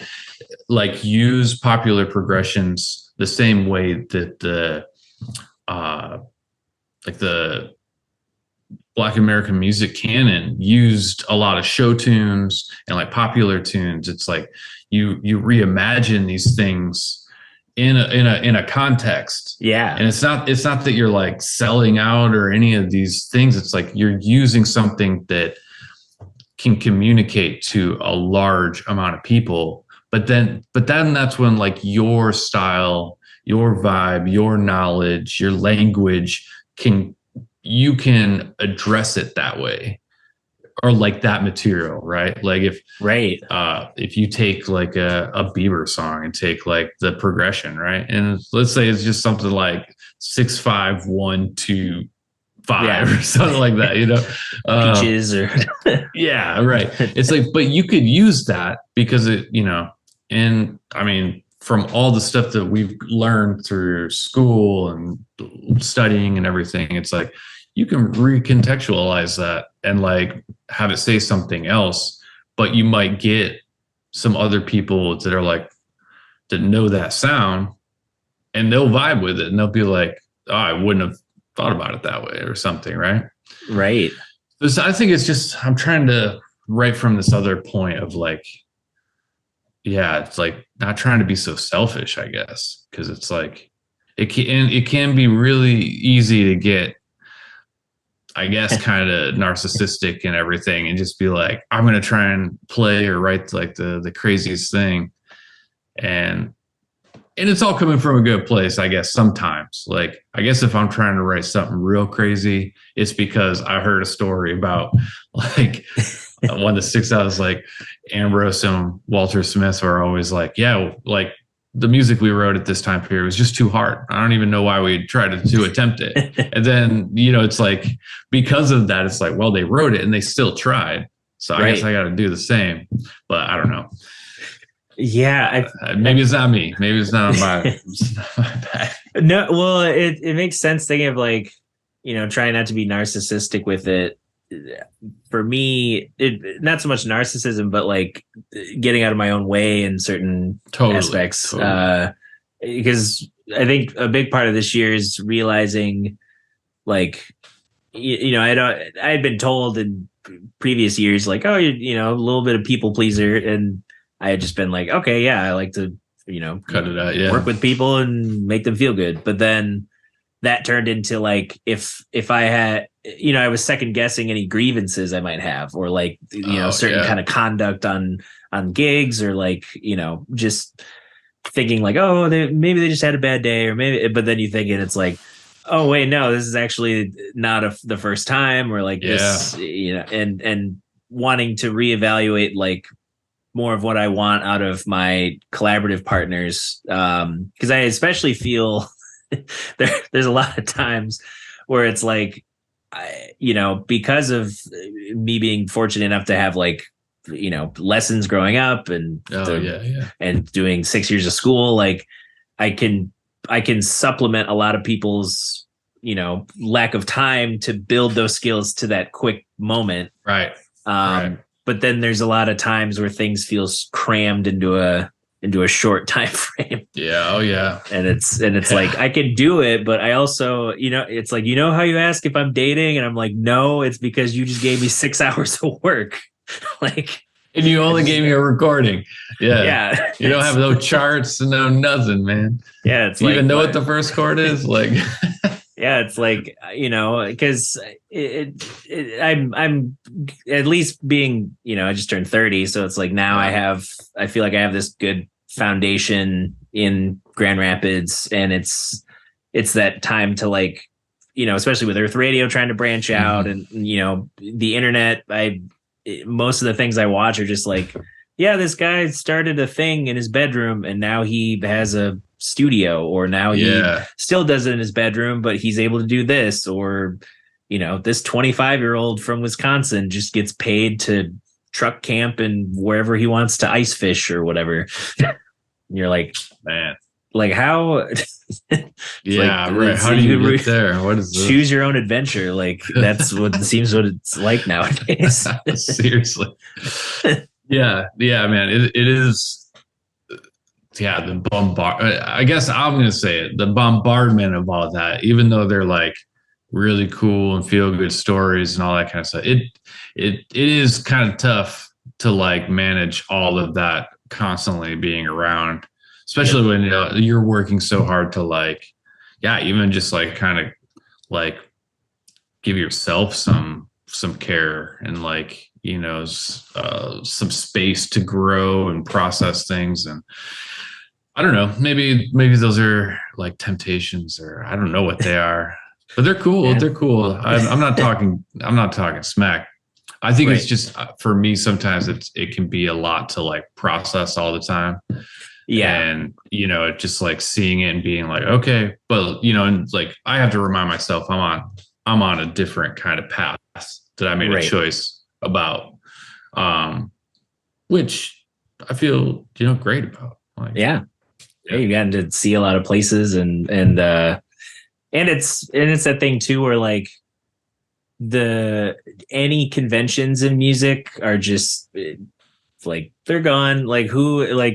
like use popular progressions the same way that the Black American music canon used a lot of show tunes and like popular tunes. It's like you reimagine these things in a context. Yeah. And it's not that you're like selling out or any of these things. It's like you're using something that can communicate to a large amount of people. But then that's when like your style, your vibe, your knowledge, your language you can address it that way, or like that material, right? Like if you take like a Bieber song and take like the progression, right? And let's say it's just something like 6 5 1 2 5 or something like that, Peaches or yeah, right. It's like, but you could use that because it, and I mean, from all the stuff that we've learned through school and studying and everything, it's like you can recontextualize that and like have it say something else, but you might get some other people that are like, that know that sound, and they'll vibe with it and they'll be like, oh, I wouldn't have thought about it that way or something. Right. Right. So I think it's just, I'm trying to write from this other point of like, yeah, it's like not trying to be so selfish, I guess, because it's like it can be really easy to get, I guess, kind of narcissistic and everything, and just be like, I'm going to try and play or write like the craziest thing. and it's all coming from a good place, I guess. Sometimes, like, I guess if I'm trying to write something real crazy, it's because I heard a story about like one that sticks out is like Ambrose and Walter Smith were always like, yeah, like the music we wrote at this time period was just too hard. I don't even know why we tried to attempt it. And then, it's like, because of that, it's like, well, they wrote it and they still tried. So I guess I got to do the same, but I don't know. Yeah. Maybe it's not me. Maybe it's not my bag. No, well, it makes sense thinking of like, trying not to be narcissistic with it. For me, not so much narcissism, but like getting out of my own way in certain aspects. Because I think a big part of this year is realizing, like, I had been told in previous years, like, oh, you're, a little bit of people pleaser, and I had just been like, okay, yeah, I like to, cut it out, work with people and make them feel good. But then that turned into like, if I had, I was second guessing any grievances I might have, or like, certain kind of conduct on gigs, or like, just thinking like, oh, maybe they just had a bad day, or maybe, but then you think it's like, oh wait, no, this is actually not the first time, or like this, and wanting to reevaluate like more of what I want out of my collaborative partners. Cause I especially feel there's a lot of times where it's like, because of me being fortunate enough to have like, lessons growing up and and doing 6 years of school, like I can supplement a lot of people's, lack of time to build those skills to that quick moment. Right. But then there's a lot of times where things feel crammed into a short time frame. Yeah. Oh yeah. And it's like, I can do it, but I also, it's like, how you ask if I'm dating, and I'm like, no, it's because you just gave me 6 hours of work. Like, and you only gave me a recording. Yeah. You don't have no charts and no nothing, man. Yeah. It's you like, even know what the first chord is? Like, yeah, it's like, because I'm at least being, I just turned 30. So it's like now I feel like I have this good foundation in Grand Rapids, and it's that time to like, especially with Earth Radio trying to branch out, and, the internet, most of the things I watch are just like, yeah, this guy started a thing in his bedroom and now he has a studio, or now he still does it in his bedroom, but he's able to do this, or, this 25-year-old from Wisconsin just gets paid to truck camp and wherever he wants to ice fish or whatever. And you're like, man, like how? Yeah, like, right. How do you get there? What is this? Choose your own adventure. Like that's what seems what it's like nowadays. Seriously. Yeah, man. It is. Yeah, the I guess I'm gonna say it. The bombardment of all that, even though they're like really cool and feel good stories and all that kind of stuff. It is kind of tough to like manage all of that constantly being around, especially when you're working so hard to like, even just like kind of like give yourself some care and like, some space to grow and process things. And I don't know, maybe those are like temptations, or I don't know what they are, but they're cool. Yeah. They're cool. I'm not talking smack. I think it's just for me, sometimes it can be a lot to like process all the time. Yeah. And, just like seeing it and being like, okay, but and like, I have to remind myself I'm on a different kind of path that I made a choice about, which I feel, great about. Like, yeah, you got to see a lot of places and it's that thing too, where like any conventions in music are just like, they're gone. Like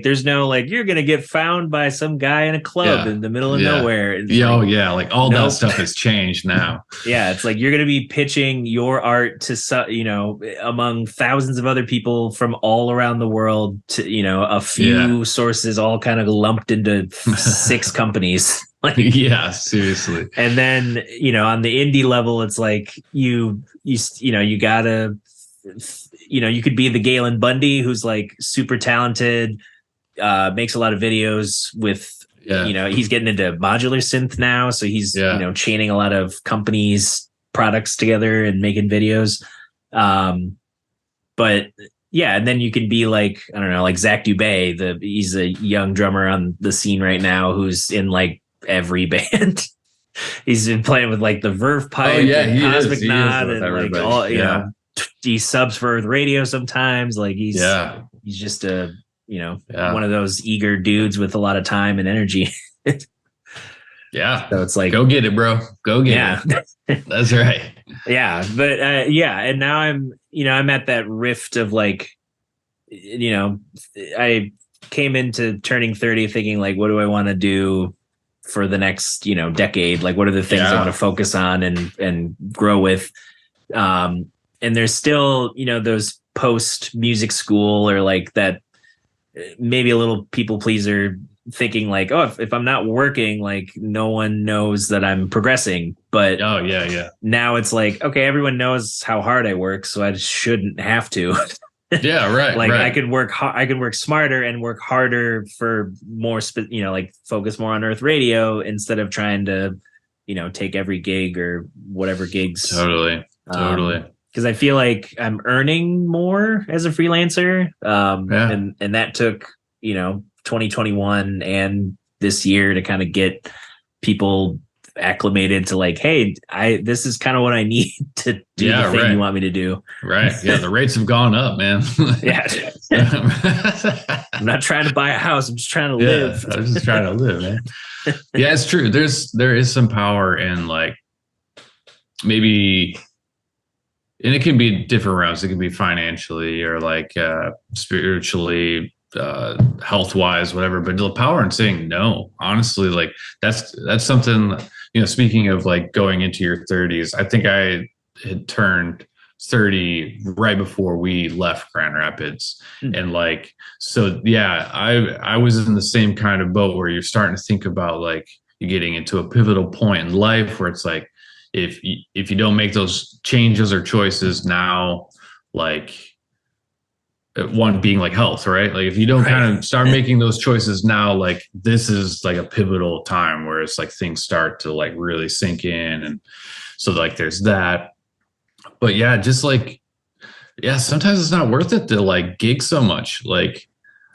there's no, like, you're going to get found by some guy in a club in the middle of nowhere. It's like all that stuff has changed now. Yeah. It's like, you're going to be pitching your art to, among thousands of other people from all around the world to, a few sources all kind of lumped into 6 companies. Like, yeah, seriously. And then, on the indie level, it's like, you gotta, you could be the Galen Bundy who's like super talented, makes a lot of videos with, he's getting into modular synth now. So he's, chaining a lot of companies' products together and making videos. But yeah, and then you can be like, I don't know, like Zach Dubé, he's a young drummer on the scene right now who's in like every band. He's been playing with like the Verve Pipe and Cosmic Knot and like all, he subs for Earth Radio sometimes. Like he's just a, one of those eager dudes with a lot of time and energy. Yeah. So it's like, go get it, bro. Go get it. That's right. Yeah. But and now I'm at that rift of like, I came into turning 30 thinking like, what do I want to do for the next, decade? Like, what are the things I want to focus on and grow with? And there's still, those post music school or like that, maybe a little people pleaser thinking like, oh, if I'm not working, like no one knows that I'm progressing. But now it's like, okay, everyone knows how hard I work, so I just shouldn't have to. Yeah, right. Like right. I could work smarter and work harder for more, like focus more on Earth Radio instead of trying to, take every gig or whatever gigs. Totally. Because I feel like I'm earning more as a freelancer. And that took, 2021 and this year to kind of get people acclimated to like, hey, this is kind of what I need to do the thing you want me to do. Right. Yeah. The rates have gone up, man. Yeah. I'm not trying to buy a house. I'm just trying to live. I'm just trying to live, man. Yeah, it's true. There is some power in like maybe, and it can be different routes. It can be financially or like spiritually, health wise, whatever, but the power in saying no, honestly, like that's something, speaking of like going into your 30s, I think I had turned 30 right before we left Grand Rapids. And like, so yeah, I was in the same kind of boat where you're starting to think about like you're getting into a pivotal point in life where it's like, if you don't make those changes or choices now, like one being like health, right? Like if you don't kind of start making those choices now, like this is like a pivotal time where it's like things start to like really sink in. And so like there's that, but yeah, just like, sometimes it's not worth it to like gig so much. Like,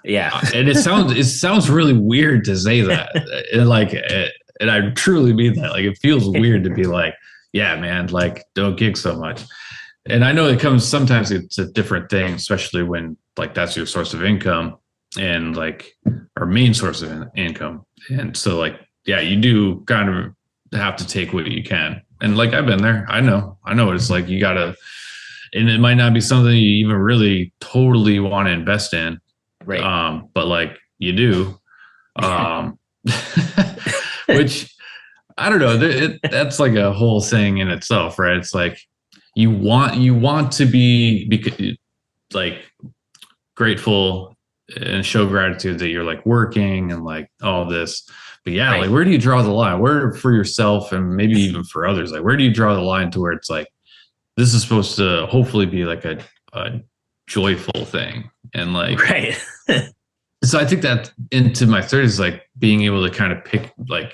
and it sounds really weird to say that. And I truly mean that. Like, it feels weird to be like, yeah, man, like don't gig so much. And I know sometimes it's a different thing, especially when like that's your source of income and like our main source of income. And so like, you do kind of have to take what you can. And like, I've been there. I know what it's like. You gotta, and it might not be something you even really totally want to invest in. Right. But like you do, which I don't know. That's like a whole thing in itself, right? It's like, you want to be like grateful and show gratitude that you're like working and like all this, but like where do you draw the line? Where for yourself and maybe even for others, like where do you draw the line to where it's like this is supposed to hopefully be like a joyful thing and like so I think that into my 30s, like being able to kind of pick like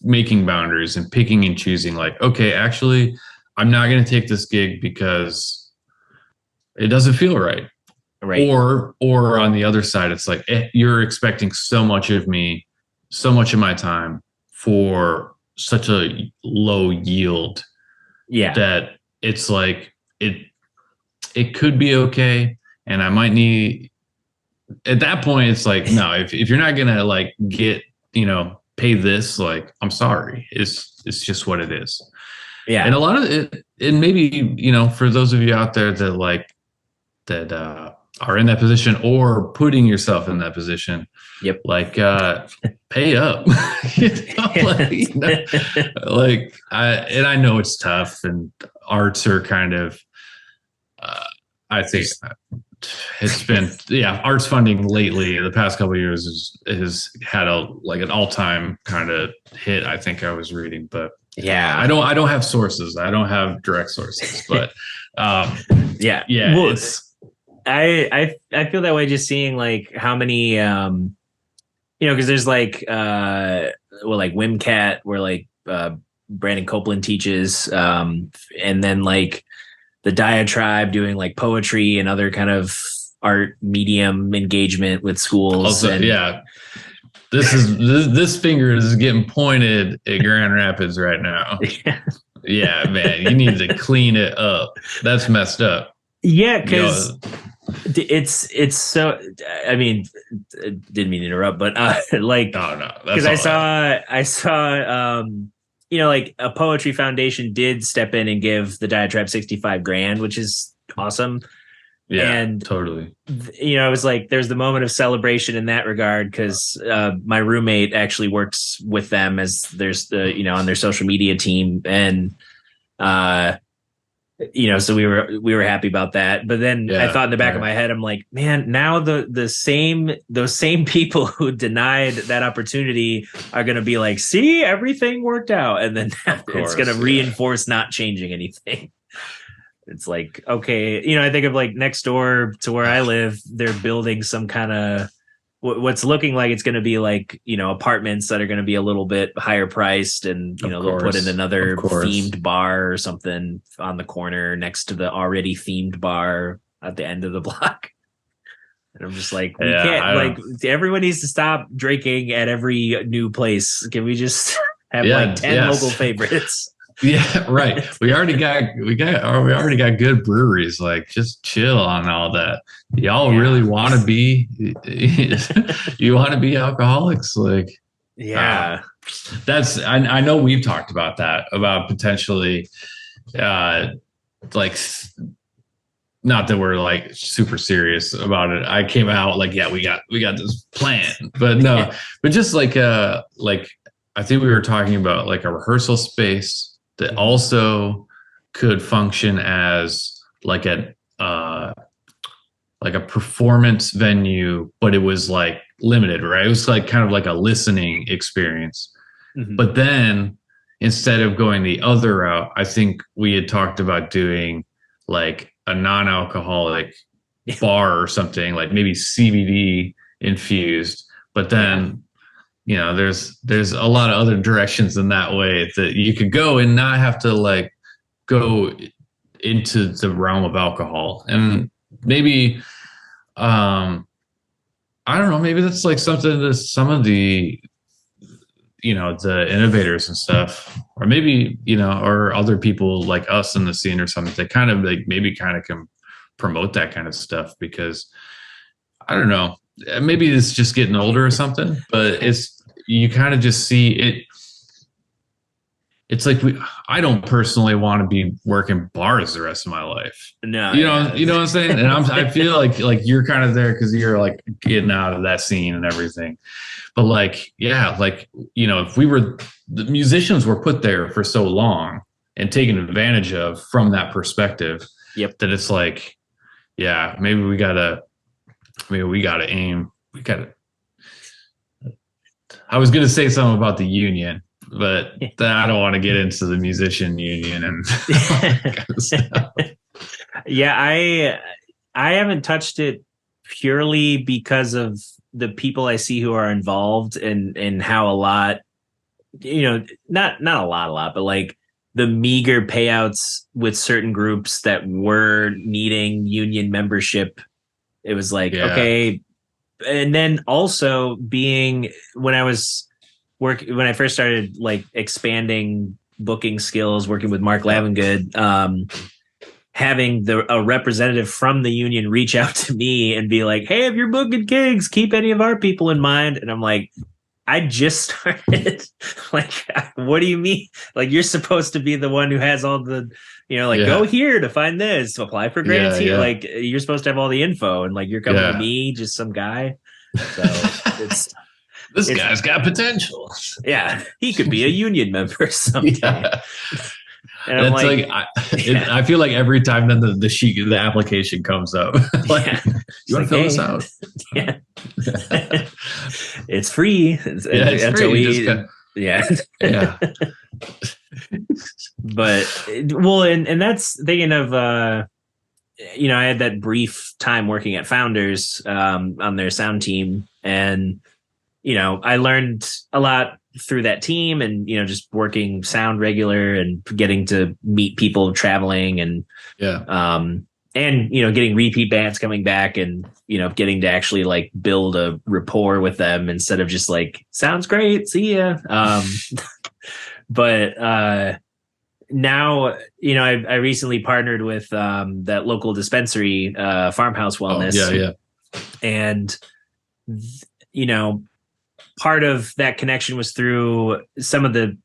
making boundaries and picking and choosing like, okay, actually I'm not going to take this gig because it doesn't feel right. Right. Or on the other side, it's like, you're expecting so much of me, so much of my time for such a low yield. Yeah. That it's like, it could be okay. And I might need, at that point, it's like, no, if you're not going to like get, pay this, like, I'm sorry. It's just what it is. Yeah. And a lot of it, and maybe, for those of you out there that are in that position or putting yourself in that position, like pay up. I know it's tough and arts are kind of, I think it's been, arts funding lately the past couple of years has had an all-time kind of hit. I think I was reading, but I don't have sources. I don't have direct sources, but well, I feel that way just seeing like how many because there's like like Wimcat where like Brandon Copeland teaches, and then like the Diatribe doing like poetry and other kind of art medium engagement with schools. Also, this finger is getting pointed at Grand Rapids right now. Yeah, man, you need to clean it up. That's messed up. Yeah, because it's so. I mean, didn't mean to interrupt, but like, no, because I saw like a poetry foundation did step in and give the Diatribe $65,000, which is awesome. Yeah, and totally. It was like there's the moment of celebration in that regard because my roommate actually works with them as there's the on their social media team, and so we were happy about that. But then I thought in the back of my head, I'm like, man, now those same people who denied that opportunity are going to be like, see, everything worked out, and then it's going to reinforce not changing anything. It's like, okay, I think of like next door to where I live, they're building some kind of what's looking like it's going to be like, apartments that are going to be a little bit higher priced, and, they'll put in another themed bar or something on the corner next to the already themed bar at the end of the block. And I'm just like, we can't, like, everyone needs to stop drinking at every new place. Can we just have like 10 local favorites? Yeah, right. We already got good breweries. Like, just chill on all that. Y'all really want to be? You want to be alcoholics? Like, that's. I know we've talked about that, about potentially, like, not that we're like super serious about it. I came out like, we got this plan, but no, but just like I think we were talking about like a rehearsal space that also could function as like a performance venue, but it was like limited, right? It was like kind of like a listening experience. Mm-hmm. But then instead of going the other route, I think we had talked about doing like a non-alcoholic bar or something, like maybe CBD infused, but then there's a lot of other directions in that way that you could go and not have to like go into the realm of alcohol. And maybe I don't know, maybe that's like something that some of the the innovators and stuff, or maybe or other people like us in the scene or something, that kind of like maybe kind of can promote that kind of stuff. Because I don't know, maybe it's just getting older or something, but you kind of just see it. It's like I don't personally want to be working bars the rest of my life. No, you know what I'm saying? And I feel like you're kind of there because you're like getting out of that scene and everything. But like, if the musicians were put there for so long and taken advantage of from that perspective, that it's like, maybe we gotta aim. I was going to say something about the union, but then I don't want to get into the musician union and that kind of stuff. Yeah, I haven't touched it purely because of the people I see who are involved, and how a lot, not a lot, but like the meager payouts with certain groups that were needing union membership. It was like, okay. And then also being when I first started like expanding booking skills, working with Mark Lavengood, having a representative from the union reach out to me and be like, hey, if you're booking gigs, keep any of our people in mind. And I'm like, I just started. Like, what do you mean? Like, you're supposed to be the one who has all the, go here to find this, apply for grants here. Like, you're supposed to have all the info, and like, you're coming to me, just some guy. So this guy's got potential. Yeah, he could be a union member someday. And I'm like, I feel like every time then the application comes up, like, you want to fill this out? Yeah, it's free. It's free. But and that's thinking of I had that brief time working at Founders on their sound team, and I learned a lot through that team and, just working sound regular and getting to meet people traveling and, getting repeat bands coming back and, getting to actually like build a rapport with them instead of just like, sounds great. See ya. But now, I recently partnered with that local dispensary, Farmhouse Wellness. And, part of that connection was through some of the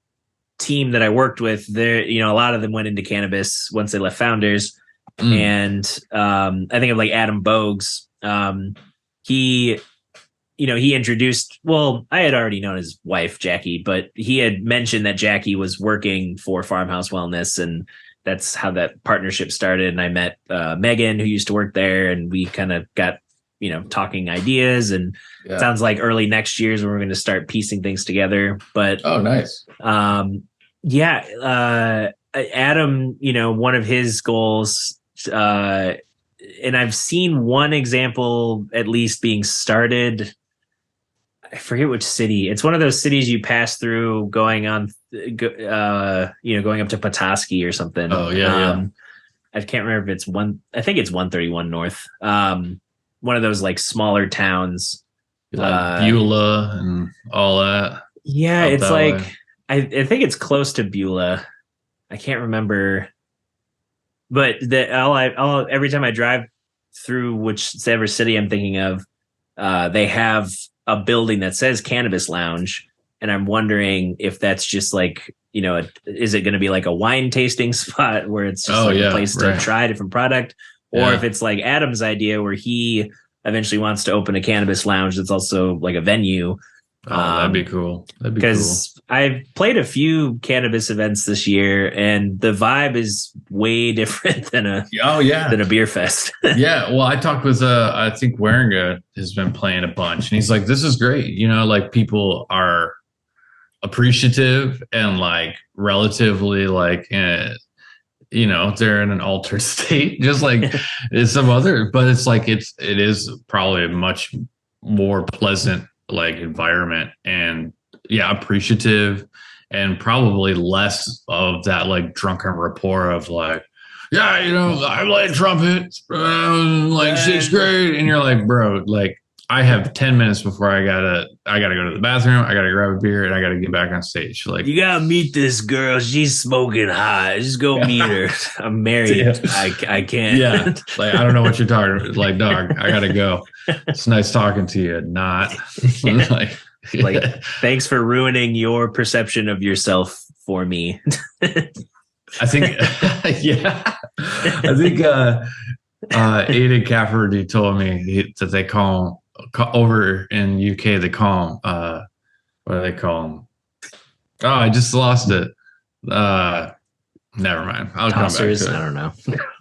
team that I worked with there. A lot of them went into cannabis once they left Founders. And I think of like Adam Bogues. He introduced, I had already known his wife, Jackie, but he had mentioned that Jackie was working for Farmhouse Wellness, and that's how that partnership started. And I met Megan, who used to work there, and we kind of got, talking ideas, and it sounds like early next year is when we're going to start piecing things together. But oh, nice. Adam, one of his goals, and I've seen one example at least being started. I forget which city. It's one of those cities you pass through going up to Petoskey or something. Oh yeah. I can't remember if it's I think it's 131 North. One of those like smaller towns, like Beulah and all that. Yeah, it's like I think it's close to Beulah. I can't remember, but every time I drive through whichever city I'm thinking of, they have a building that says Cannabis Lounge, and I'm wondering if that's just like, is it going to be like a wine tasting spot where it's just a place to try a different product, or if it's like Adam's idea where he eventually wants to open a cannabis lounge that's also like a venue. That'd be cool. Because I've played a few cannabis events this year, and the vibe is way different than a beer fest. Yeah. Well, I talked with I think Waringa has been playing a bunch, and he's like, "This is great." Like people are appreciative and like relatively like. They're in an altered state, just like some other, but it's like it is probably a much more pleasant like environment, and appreciative, and probably less of that like drunken rapport of like, I played trumpet like sixth grade, and you're like, bro, like I have 10 minutes before I gotta go to the bathroom, I gotta grab a beer, and I gotta get back on stage. Like, you gotta meet this girl, she's smoking hot, just go meet her. I'm married. I can't. Yeah, like I don't know what you're talking about. Like, dog, I gotta go. It's nice talking to you. Not like thanks for ruining your perception of yourself for me. I think Aiden Cafferty told me that they call him over in UK. They call him what do they call him? Oh, I just lost it. Never mind. I'll Tossers, come back to it. I don't know.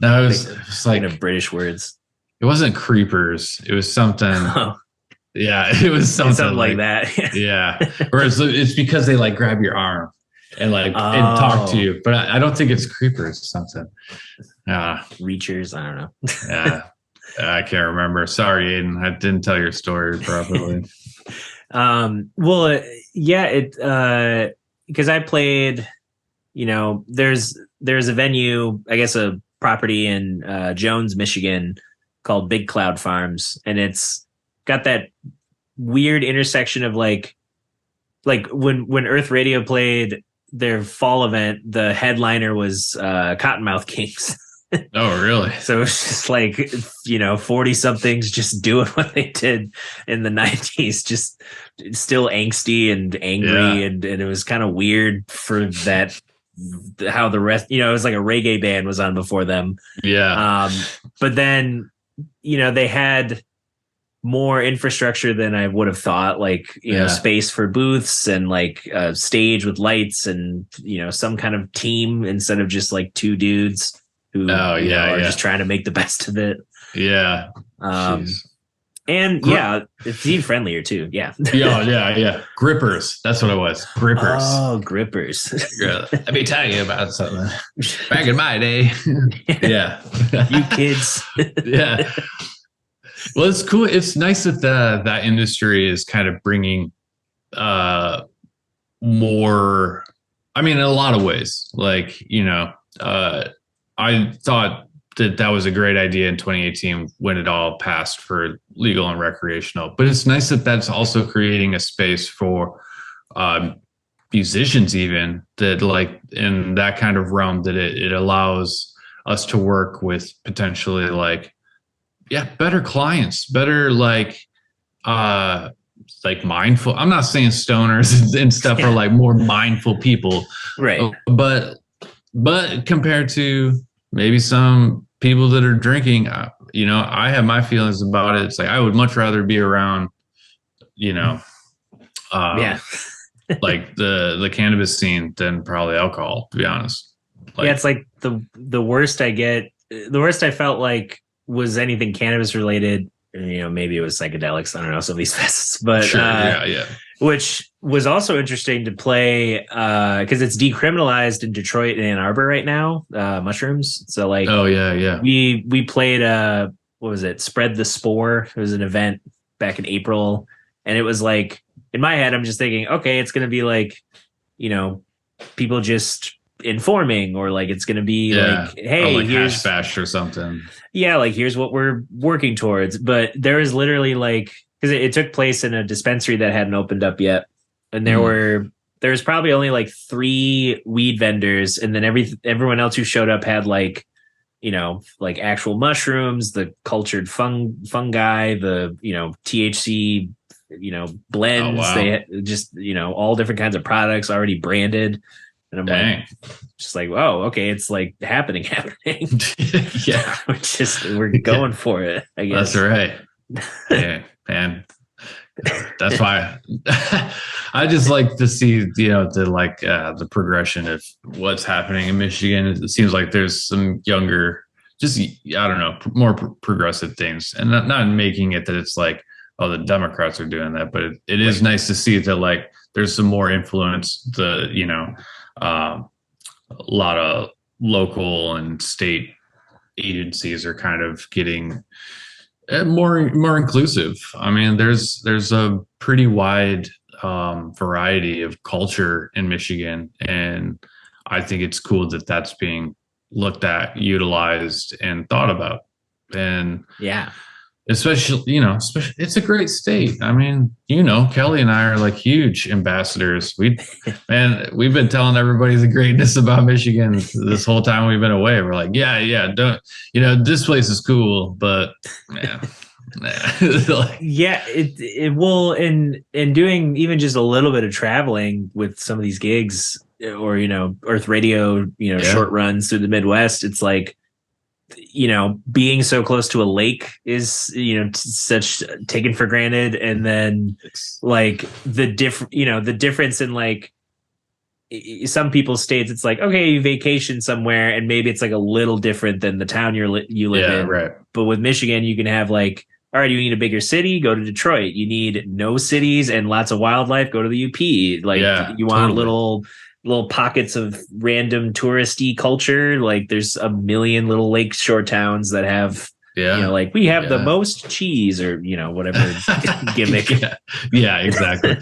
No, it was like British words. It wasn't creepers. It was something. Oh. Yeah, it was something like that. Yeah, or it's because they like grab your arm and like and talk to you, but I don't think it's creepers or something. Reachers, I don't know. Yeah, I can't remember. Sorry, Aiden, I didn't tell your story properly. Because I played, there's a venue, I guess a property in Jones, Michigan called Big Cloud Farms, and it's got that weird intersection of like when Earth Radio played their fall event, the headliner was Cottonmouth Kings. Oh, really? So it's just like, 40 somethings just doing what they did in the 90s, just still angsty and angry. And it was kind of weird for that, how the rest, it was like a reggae band was on before them. Yeah. But then, they had more infrastructure than I would have thought, like, space for booths and like a stage with lights and, some kind of team instead of just like two dudes who are just trying to make the best of it. Yeah. And it's team friendlier too. Yeah. Yeah. Grippers. That's what it was. Grippers. Oh, grippers. Let me tell you about something. Back in my day. Yeah. You kids. Yeah. Well, it's cool. It's nice that that industry is kind of bringing more, I mean, in a lot of ways, like, I thought that was a great idea in 2018 when it all passed for legal and recreational, but it's nice that that's also creating a space for musicians, even that, like, in that kind of realm, that it allows us to work with potentially, like, better clients, better, like mindful. I'm not saying stoners and stuff are like more mindful people, right? But compared to maybe some people that are drinking, I have my feelings about it. It's like I would much rather be around, like the cannabis scene than probably alcohol, to be honest. Like, it's like the worst I felt like was anything cannabis related. Maybe it was psychedelics. I don't know, some of these fests, but sure, which was also interesting to play because it's decriminalized in Detroit and Ann Arbor right now, mushrooms. So like, we played what was it? Spread the Spore. It was an event back in April, and it was like, in my head, I'm just thinking, okay, it's going to be like, people just informing, or like it's going to be like, hey, like here's hash bash or something. Yeah, like here's what we're working towards. But there is literally like, because it took place in a dispensary that hadn't opened up yet, and there's probably only like 3 weed vendors, and then everyone else who showed up had like, like actual mushrooms, the cultured fungi, the THC, blends. Oh, wow. They had just all different kinds of products already branded, and I'm like, just like, whoa, okay, it's like happening. Yeah, we're going for it, I guess. That's right. Yeah, man. That's why I just like to see, the progression of what's happening in Michigan. It seems like there's some younger, just, I don't know, more progressive things, and not making it that it's like, oh, the Democrats are doing that, but it is nice to see that, like, there's some more influence. A lot of local and state agencies are kind of getting more inclusive. I mean, there's a pretty wide variety of culture in Michigan, and I think it's cool that that's being looked at, utilized, and thought about. And especially, it's a great state. I mean, Kelly and I are like huge ambassadors. We've been telling everybody the greatness about Michigan this whole time we've been away. We're like, don't, this place is cool, but it will, in doing even just a little bit of traveling with some of these gigs, or Earth Radio, short runs through the Midwest. It's like, being so close to a lake is, such taken for granted. And then like the difference in, like, some people's states, it's like, okay, you vacation somewhere and maybe it's like a little different than the town you live in. Right. But with Michigan, you can have like, all right, you need a bigger city, go to Detroit. You need no cities and lots of wildlife, go to the UP. Like, you want little pockets of random touristy culture. Like, there's a million little lakeshore towns that have, like, we have the most cheese, or whatever gimmick. Yeah, exactly.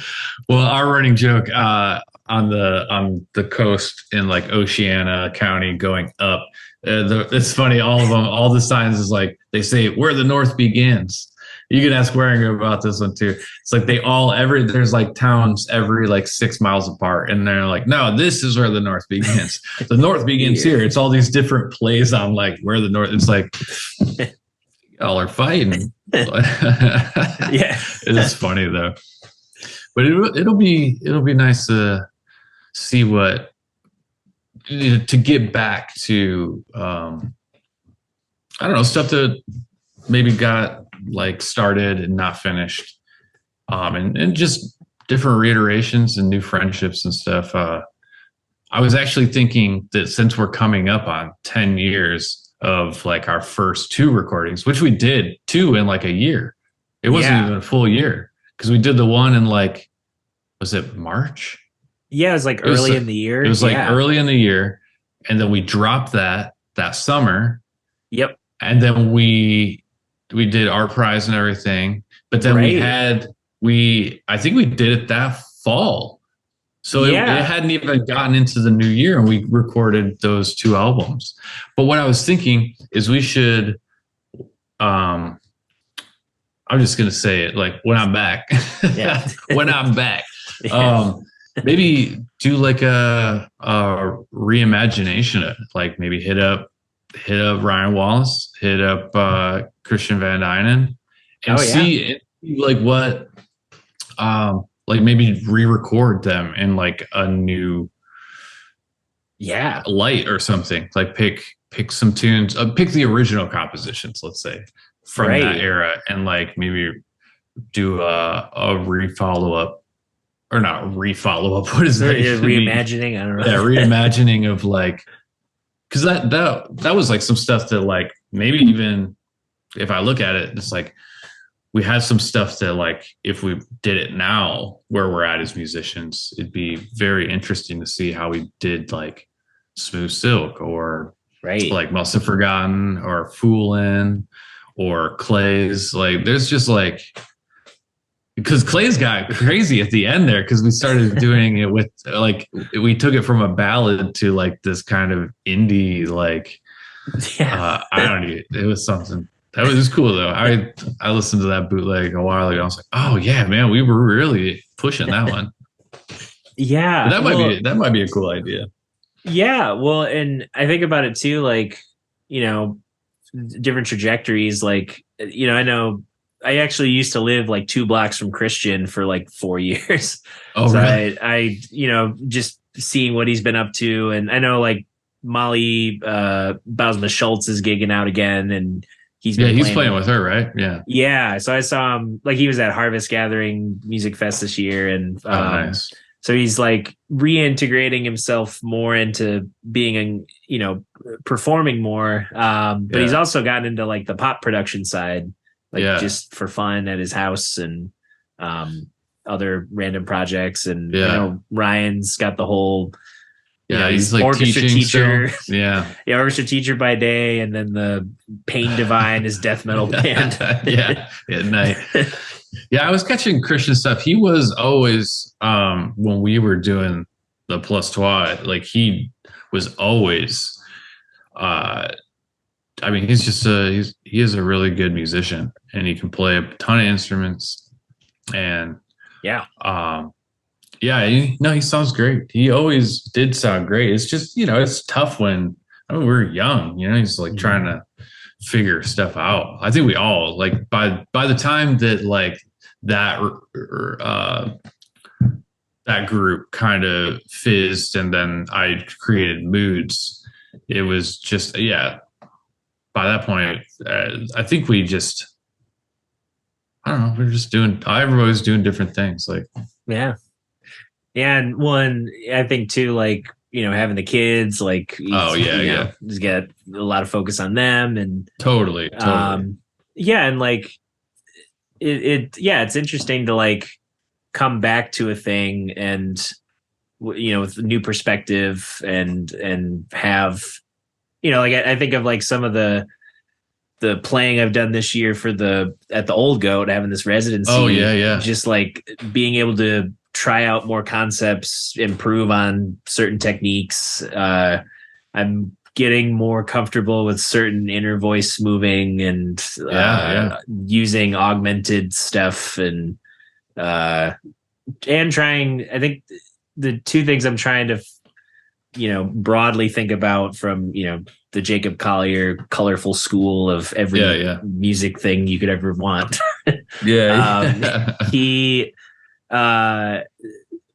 Well, our running joke on the coast in like Oceana County going up, it's funny, all of them, all the signs is like, they say where the north begins. You can ask Waring about this one too. It's like there's like towns every like 6 miles apart, and they're like, no, this is where the north begins. The north begins here. It's all these different plays on like where the north. It's like y'all are fighting. It is funny though, but it'll be nice to see what, to get back to I don't know, stuff that maybe got like started and not finished, and just different reiterations and new friendships and stuff. I was actually thinking that since we're coming up on 10 years of like our first 2 recordings, which we did 2 in like a year, it wasn't even a full year, because we did the one in like, was it March? Yeah, it was like early in the year. It was like early in the year, and then we dropped that summer. Yep. And then we did our prize and everything, but then I think we did it that fall. So it hadn't even gotten into the new year, and we recorded those 2 albums. But what I was thinking is we should, I'm just going to say it, like, when I'm back, when I'm back, maybe do like a reimagination of it. Like maybe hit up Ryan Wallace, hit up Christian Van Dynen, and see like what, like maybe re-record them in like a new light or something. Like pick some tunes, pick the original compositions, let's say, from that era, and like maybe do a re-follow up, or not re-follow up. What is that? Reimagining? I don't know. Yeah, reimagining of like, because that was like some stuff that like maybe even if I look at it, it's like we had some stuff that like if we did it now where we're at as musicians, it'd be very interesting to see how we did like Smooth Silk or like Must Have Forgotten or Foolin' or Clay's. Like there's just like, because Clay's got crazy at the end there, because we started doing it with like, we took it from a ballad to like this kind of indie, like, I don't know, it was something. That was just cool though. I listened to that bootleg a while ago. I was like, oh yeah, man, we were really pushing that one. Yeah. But that might be a cool idea. Yeah. Well, and I think about it too, like, different trajectories. Like, I know I actually used to live like 2 blocks from Christian for like 4 years. Oh, so really? I just seeing what he's been up to. And I know like Molly Bausma Schultz is gigging out again, and he's playing with her, right? Yeah. So I saw him, like, he was at Harvest Gathering Music Fest this year, and nice. So he's like reintegrating himself more into being performing more. But he's also gotten into like the pop production side, like just for fun at his house, and other random projects. And Ryan's got the whole he's like orchestra teacher. Orchestra teacher by day, and then the Pain Divine is death metal band. At night. I was catching Christian stuff. He was always when we were doing the Plus Trois, like he was always he's just he is a really good musician, and he can play a ton of instruments, and he sounds great. He always did sound great. It's just, it's tough when we're young, he's like trying to figure stuff out. I think we all like by the time that like that group kind of fizzed, and then I created Moods. It was just, by that point, I think we just, I don't know, we're just doing, everybody's doing different things. Like, and one, I think too, like, having the kids, like, just get a lot of focus on them, and totally. And like it's interesting to like come back to a thing, and with new perspective, and have, like I think of like some of the playing I've done this year at the Old Goat, having this residency. Just like being able to try out more concepts, improve on certain techniques. I'm getting more comfortable with certain inner voice moving, and using augmented stuff, and trying, I think the 2 things I'm trying to, broadly think about from, the Jacob Collier colorful school of every music thing you could ever want. He, what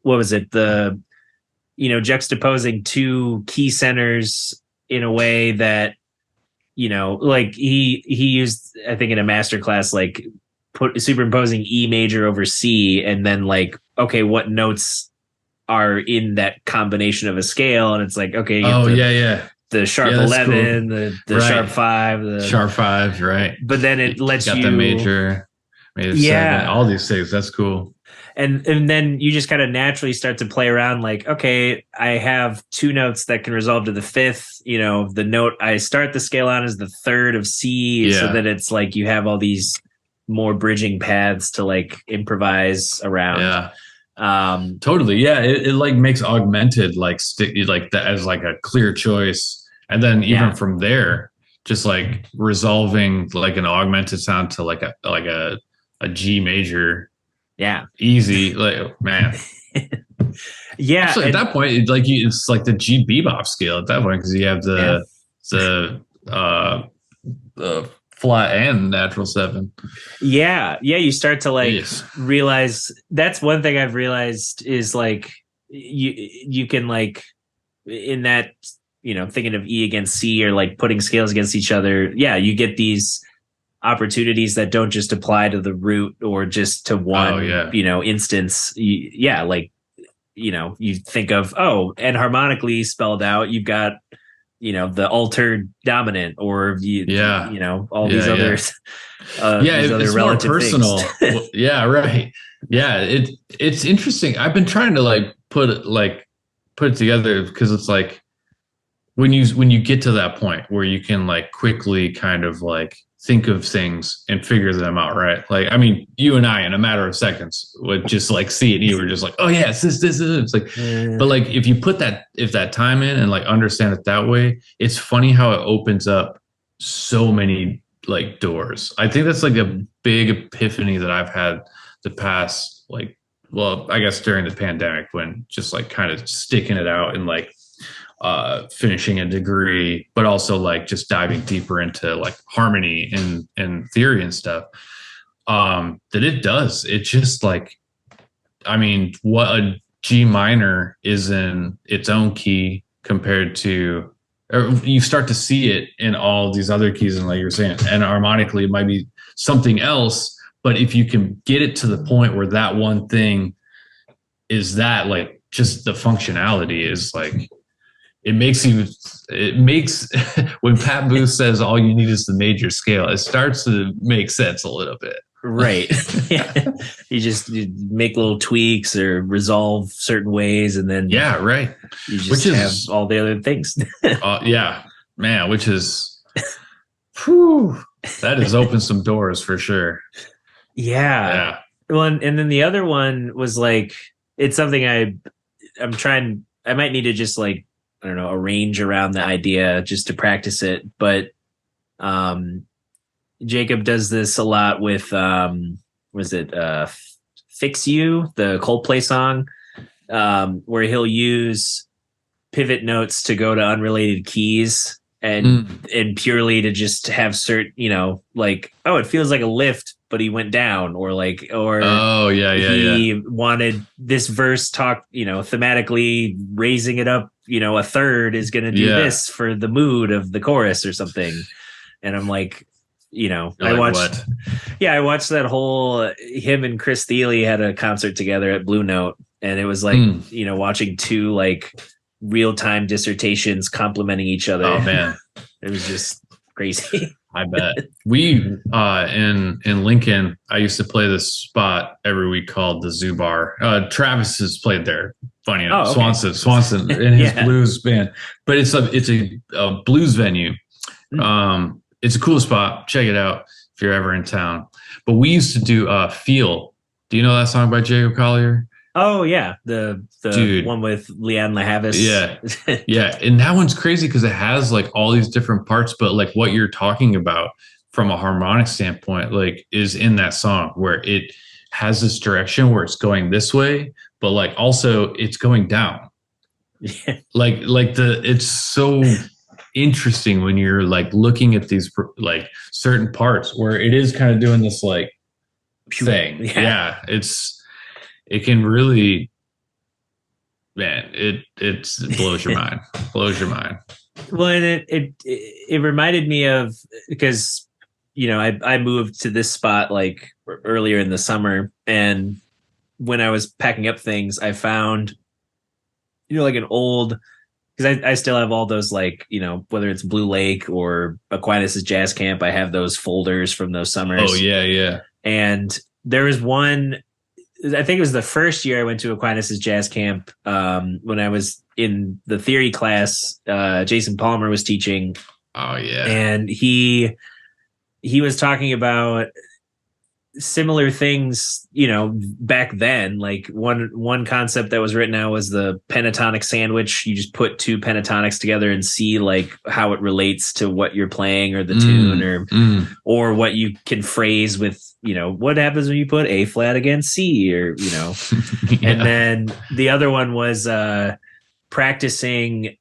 was it? The, juxtaposing 2 key centers in a way that, like he used, I think in a masterclass, like superimposing E major over C, and then like, okay, what notes are in that combination of a scale? And it's like, okay, the sharp 11, cool. the sharp 5, the sharp 5, right? But then it lets you the major 7, all these things. That's cool. And then you just kind of naturally start to play around, like, okay, I have 2 notes that can resolve to the 5th. The note I start the scale on is the 3rd of C, so that it's like you have all these more bridging paths to like improvise around. Totally. Yeah. It like makes augmented like stick like that as like a clear choice. And then even from there, just like resolving like an augmented sound to like a G major. Yeah. Easy. Like, man. Yeah. Actually, at that point, it's like the G bebop scale at that point, because you have the flat and natural 7. Yeah. You start to like Yes. realize that's one thing I've realized is like you can like in that, thinking of E against C or like putting scales against each other. Yeah. You get these opportunities that don't just apply to the root or just to one, instance. Like, you think of, and harmonically spelled out, you've got, the altered dominant or all these other these other it's more personal. Yeah, right. Yeah, it's interesting. I've been trying to like put it together, because it's like when you get to that point where you can like quickly kind of like think of things and figure them out, right? Like, I mean, you and I in a matter of seconds would just like see it. You were just like, oh yeah, it's this. It's like, but like if you put that time in and like understand it that way, it's funny how it opens up so many like doors. I think that's like a big epiphany that I've had the past, like, well, I guess during the pandemic, when just like kind of sticking it out and like finishing a degree, but also like just diving deeper into like harmony and theory and stuff, that it just like, I mean, what a G minor is in its own key compared to, or you start to see it in all these other keys, and like you're saying, and harmonically it might be something else, but if you can get it to the point where that one thing is that, like, just the functionality is like, it makes when Pat Booth says all you need is the major scale, it starts to make sense a little bit. Right. You make little tweaks or resolve certain ways, and then right. You just have all the other things. Man, which is whew, that has opened some doors for sure. Yeah. Well, and then the other one was like, it's something I might need to just like, I don't know, arrange around the idea just to practice it. But Jacob does this a lot with Fix You, the Coldplay song, where he'll use pivot notes to go to unrelated keys and purely to just have certain, like, it feels like a lift, but he went down, or he wanted this verse thematically raising it up, a third is going to do this for the mood of the chorus or something. And I'm like, I watched that whole, him and Chris Thiele had a concert together at Blue Note, and it was like, watching two like real-time dissertations complementing each other. Oh man. It was just crazy. I bet. We in Lincoln, I used to play this spot every week called the Zoo Bar. Travis has played there. Funny enough. Okay. Swanson in his blues band. But it's a blues venue. It's a cool spot. Check it out if you're ever in town. But we used to do Feel. Do you know that song by Jacob Collier? Oh yeah, the Dude. One with Leanne LaHavis. Yeah, and that one's crazy because it has like all these different parts, but like what you're talking about from a harmonic standpoint, like, is in that song where it has this direction where it's going this way, but like also it's going down. Yeah. It's so interesting when you're like looking at these like certain parts where it is kind of doing this like thing. Yeah, it can really, man, it blows your mind. Blows your mind. Well, and it reminded me of, because I moved to this spot like earlier in the summer, and when I was packing up things, I found like an old, because I still have all those, like, whether it's Blue Lake or Aquinas' Jazz Camp, I have those folders from those summers. Oh yeah. And there was one, I think it was the first year I went to Aquinas' Jazz Camp, when I was in the theory class. Jason Palmer was teaching. Oh yeah. And he was talking about similar things, back then, like one concept that was written out was the pentatonic sandwich. You just put two pentatonics together and see like how it relates to what you're playing or the tune or what you can phrase with, what happens when you put A flat against C or, Yeah. And then the other one was practicing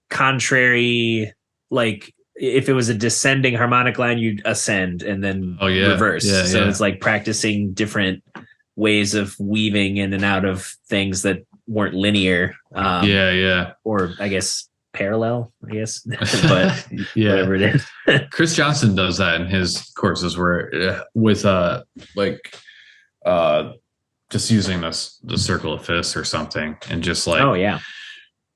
contrary, like if it was a descending harmonic line, you'd ascend and then reverse. So it's like practicing different ways of weaving in and out of things that weren't linear. Or I guess parallel, but whatever it is. Chris Johnson does that in his courses where with just using the circle of fifths or something and just like,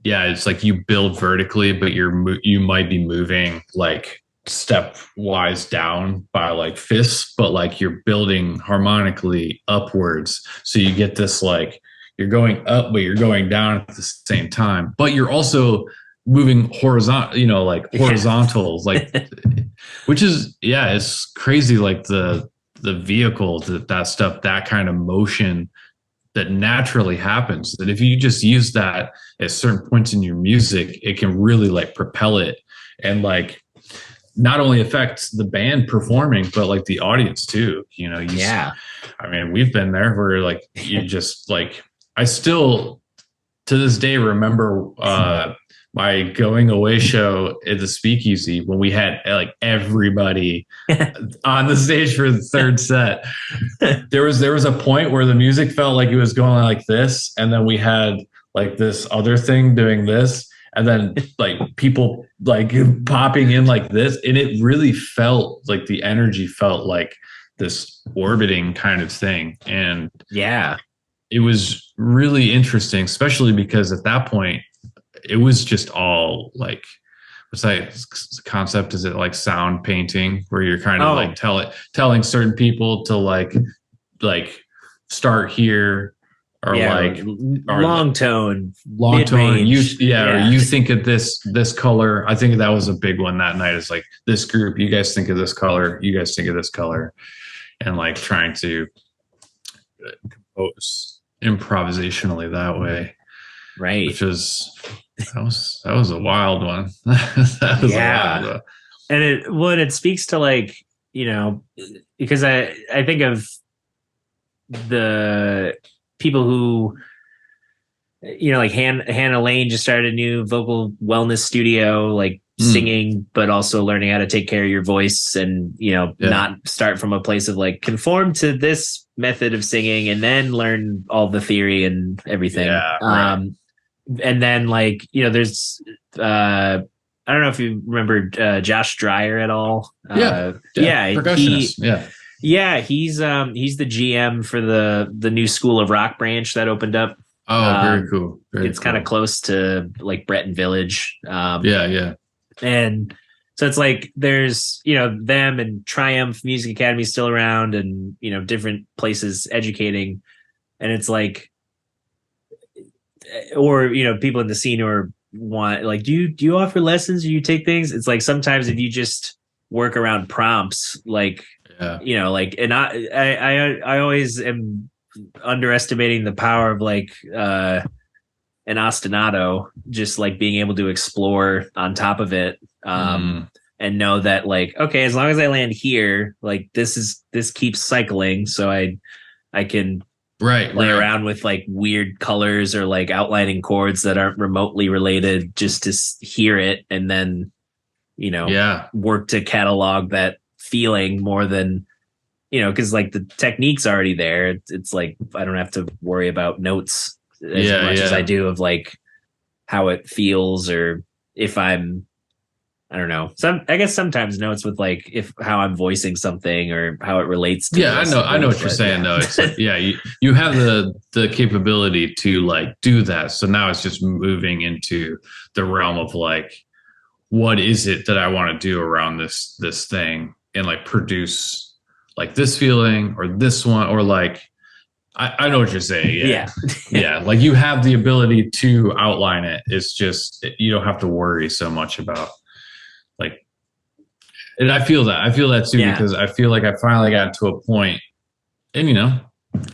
it's like you build vertically, but you might be moving like stepwise down by like fifths, but like you're building harmonically upwards. So you get this like you're going up, but you're going down at the same time. But you're also moving horizontal, horizontals, like which is it's crazy. Like the vehicle that stuff, that kind of motion that naturally happens, that if you just use that at certain points in your music, it can really like propel it and like not only affect the band performing, but like the audience too. I mean, we've been there where like you just like, I still to this day remember my going away show at the Speakeasy when we had like everybody on the stage for the third set. There was a point where the music felt like it was going like this, and then we had like this other thing doing this, and then like people like popping in like this, and it really felt like the energy felt like this orbiting kind of thing. And it was really interesting, especially because at that point it was just all like, what's that concept? Is it like sound painting where you're kind of like telling certain people to like start here or long tone, or you think of this color. I think that was a big one that night. Is like this group, you guys think of this color, you guys think of this color, and like trying to compose improvisationally that way. Right. Which was that was a wild one. That was a wild one. And it speaks to like, because I think of the people who, like Hannah Lane just started a new vocal wellness studio, like singing, but also learning how to take care of your voice and, not start from a place of like conform to this method of singing and then learn all the theory and everything. Yeah, right. And then like, there's, I don't know if you remember Josh Dreyer at all. Percussionist. He's the GM for the new School of Rock branch that opened up. Oh, very cool. It's kind of close to like Breton Village. And so it's like there's, them and Triumph Music Academy still around and, different places educating. And it's like, or, people in the scene who want like, do you offer lessons or you take things? It's like sometimes if you just work around prompts, like, and I always am underestimating the power of like an ostinato, just like being able to explore on top of it and know that like, okay, as long as I land here, like this keeps cycling, so I can play around with like weird colors or like outlining chords that aren't remotely related just to hear it and then work to catalog that feeling more than because like the technique's already there. It's like I don't have to worry about notes as much as I do of like how it feels or if I'm I don't know. I guess sometimes notes with like how I'm voicing something or how it relates to. Yeah, I know what you're saying though. It's like, you have the capability to like do that. So now it's just moving into the realm of like, what is it that I want to do around this thing and like produce like this feeling or this one or like I know what you're saying. Yeah. Like you have the ability to outline it. It's just you don't have to worry so much about like And I feel that too, Yeah. because I feel like I finally got to a point, and you know,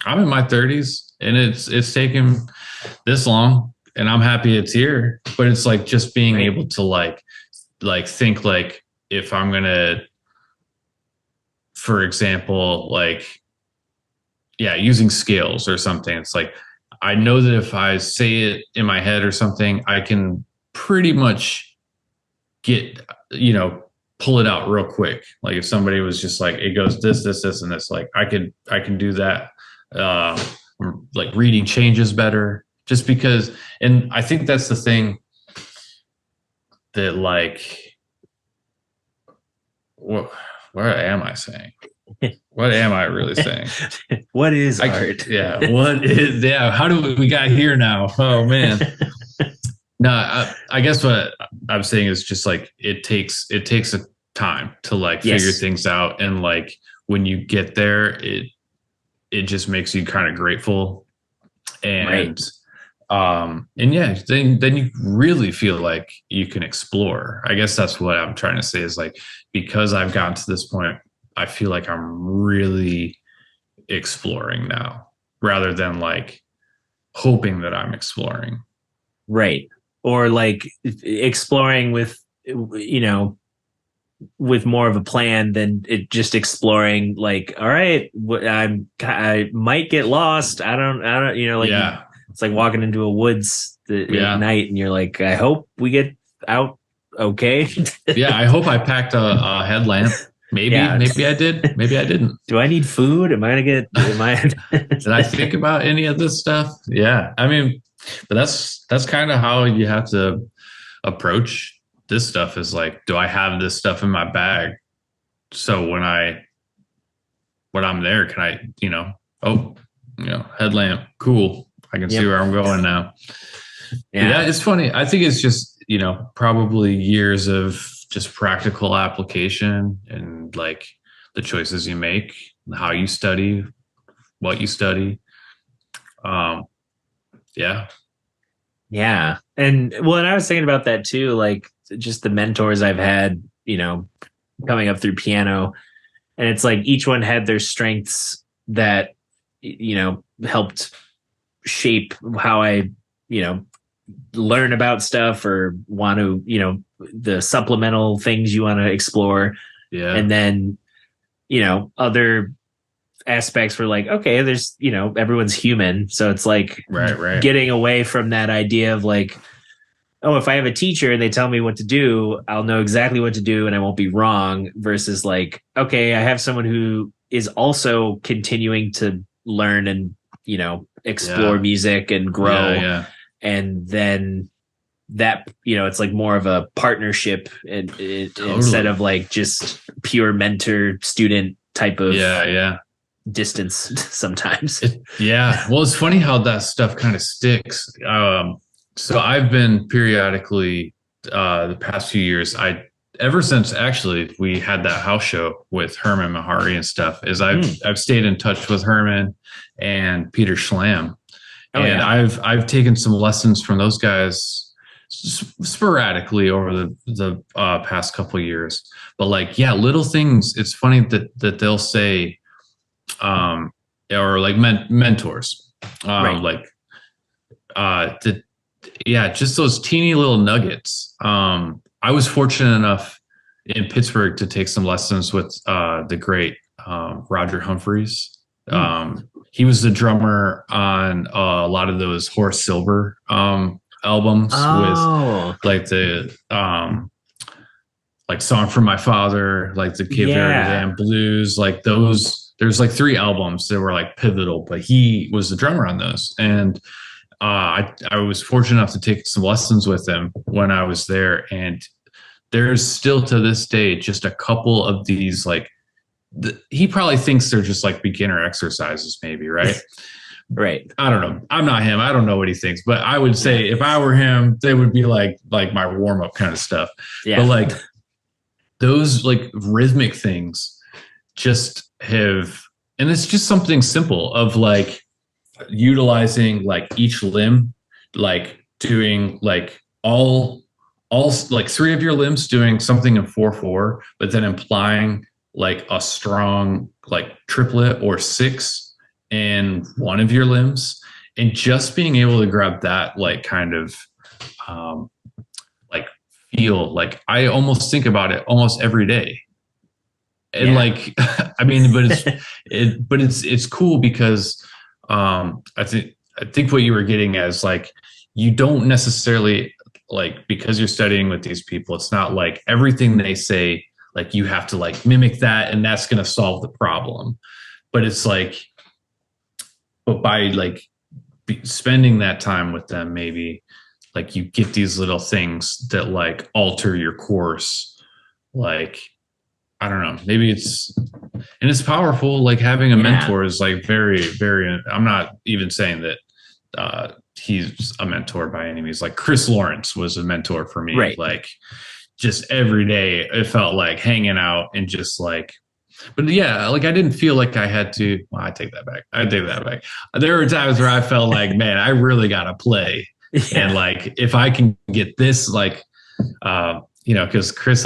I'm in my 30s, and it's taken this long, and I'm happy it's here. But it's like just being able to like think like, if I'm gonna, for example, like, yeah, using scales or something, it's like I know that if I say it in my head or something, I can pretty much get, you know, pull it out real quick. Like if somebody was just like, it goes this, and this, like I can do that. Like reading changes better just because, and I think that's the thing that like, what am I saying? What am I really saying? What is art? Yeah. What is, yeah. How do we got here now? Oh man. No, I guess what I'm saying is just like, it takes a time to like figure things out. And like, when you get there, it just makes you kind of grateful. And, and yeah, then you really feel like you can explore. I guess that's what I'm trying to say is like, because I've gotten to this point, I feel like I'm really exploring now rather than like hoping that I'm exploring. Right. Or like exploring with, you know, with more of a plan than it just exploring like, all right, I might get lost. I don't, you know, like it's like walking into a woods at night and you're like, I hope we get out okay. Yeah, I hope I packed a headlamp. Maybe I did. Maybe I didn't. Do I need food? Did I think about any of this stuff? Yeah. I mean, but that's kind of how you have to approach this stuff, is like, do I have this stuff in my bag? So when I'm there, can I, you know, headlamp, cool. I can see where I'm going now. Yeah, it's funny. I think it's just, you know, probably years of just practical application and like the choices you make, how you study, what you study. Yeah. And well, and I was thinking about that too, like just the mentors I've had, you know, coming up through piano. And it's like each one had their strengths that, you know, helped shape how I, you know, learn about stuff or want to, you know, the supplemental things you want to explore. Yeah. And then, you know, other aspects were like, okay, there's, you know, everyone's human. So it's like right. Getting away from that idea of like, oh, if I have a teacher and they tell me what to do, I'll know exactly what to do and I won't be wrong, versus like, okay, I have someone who is also continuing to learn and, you know, explore music and grow. Yeah. And then that, you know, it's like more of a partnership instead of like just pure mentor student type of distance sometimes. Well, it's funny how that stuff kind of sticks. So I've been periodically the past few years, ever since actually we had that house show with Herman Mahari and stuff, is I've stayed in touch with Herman and Peter Schlam. I've taken some lessons from those guys sporadically over the past couple of years. But like, little things. It's funny that they'll say, or like mentors, just those teeny little nuggets. I was fortunate enough in Pittsburgh to take some lessons with the great Roger Humphreys. He was the drummer on a lot of those Horace Silver albums with like the like Song from My Father, like the Cape Verde Blues, like those. There's like 3 albums that were like pivotal, but he was the drummer on those. And I was fortunate enough to take some lessons with him when I was there. And there's still to this day just a couple of these like, he probably thinks they're just like beginner exercises maybe, right? Right. I don't know. I'm not him. I don't know what he thinks, but I would say if I were him, they would be like my warm up kind of stuff. Yeah. But like those like rhythmic things just have, and it's just something simple of like utilizing like each limb, like doing like all all like 3 of your limbs doing something in 4/4, but then implying like a strong like triplet or 6 in one of your limbs, and just being able to grab that like kind of like feel. Like I almost think about it almost every day. And like, I mean, but it's cool because I think what you were getting at is like, you don't necessarily like, because you're studying with these people, it's not like everything they say, like you have to like mimic that and that's going to solve the problem. But it's like, but by like spending that time with them, maybe like you get these little things that like alter your course. Like, I don't know, maybe it's powerful. Like having a mentor is like very, very, I'm not even saying that he's a mentor by any means. Like Chris Lawrence was a mentor for me. Right. Like just every day it felt like hanging out and just like, but yeah, like I didn't feel like I had to, well, I take that back. There were times where I felt like, man, I really got to play. And like, if I can get this, like, you know, because Chris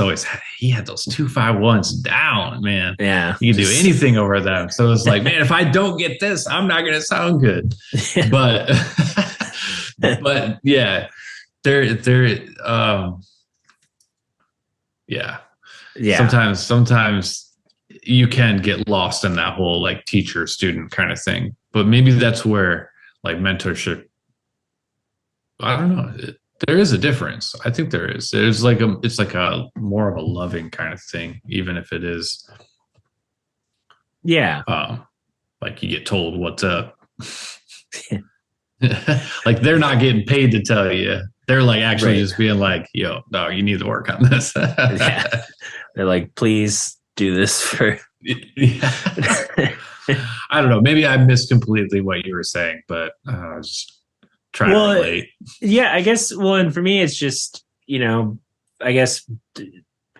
he had those 2-5-1s down, man. Yeah. You can do anything over them. So it's like, man, if I don't get this, I'm not going to sound good. But, but yeah, sometimes you can get lost in that whole like teacher student kind of thing. But maybe that's where like mentorship, I don't know. There is a difference. I think there is. It's like a more of a loving kind of thing, even if it is. Yeah. Like you get told what's up. Like they're not getting paid to tell you. They're like actually just being like, yo, no, you need to work on this. Yeah. They're like, please do this for. I don't know. Maybe I missed completely what you were saying, but I was just trying to relate. Yeah, I guess. Well, and for me, it's just, you know, I guess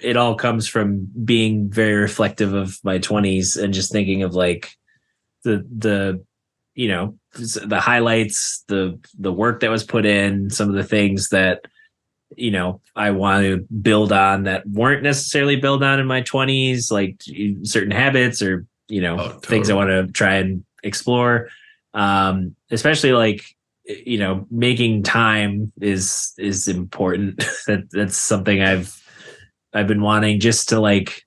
it all comes from being very reflective of my 20s and just thinking of like the you know, the highlights, the work that was put in, some of the things that, you know, I want to build on that weren't necessarily built on in my 20s, like certain habits or, you know, things I want to try and explore. Especially like, you know, making time is important. That's something I've been wanting, just to like,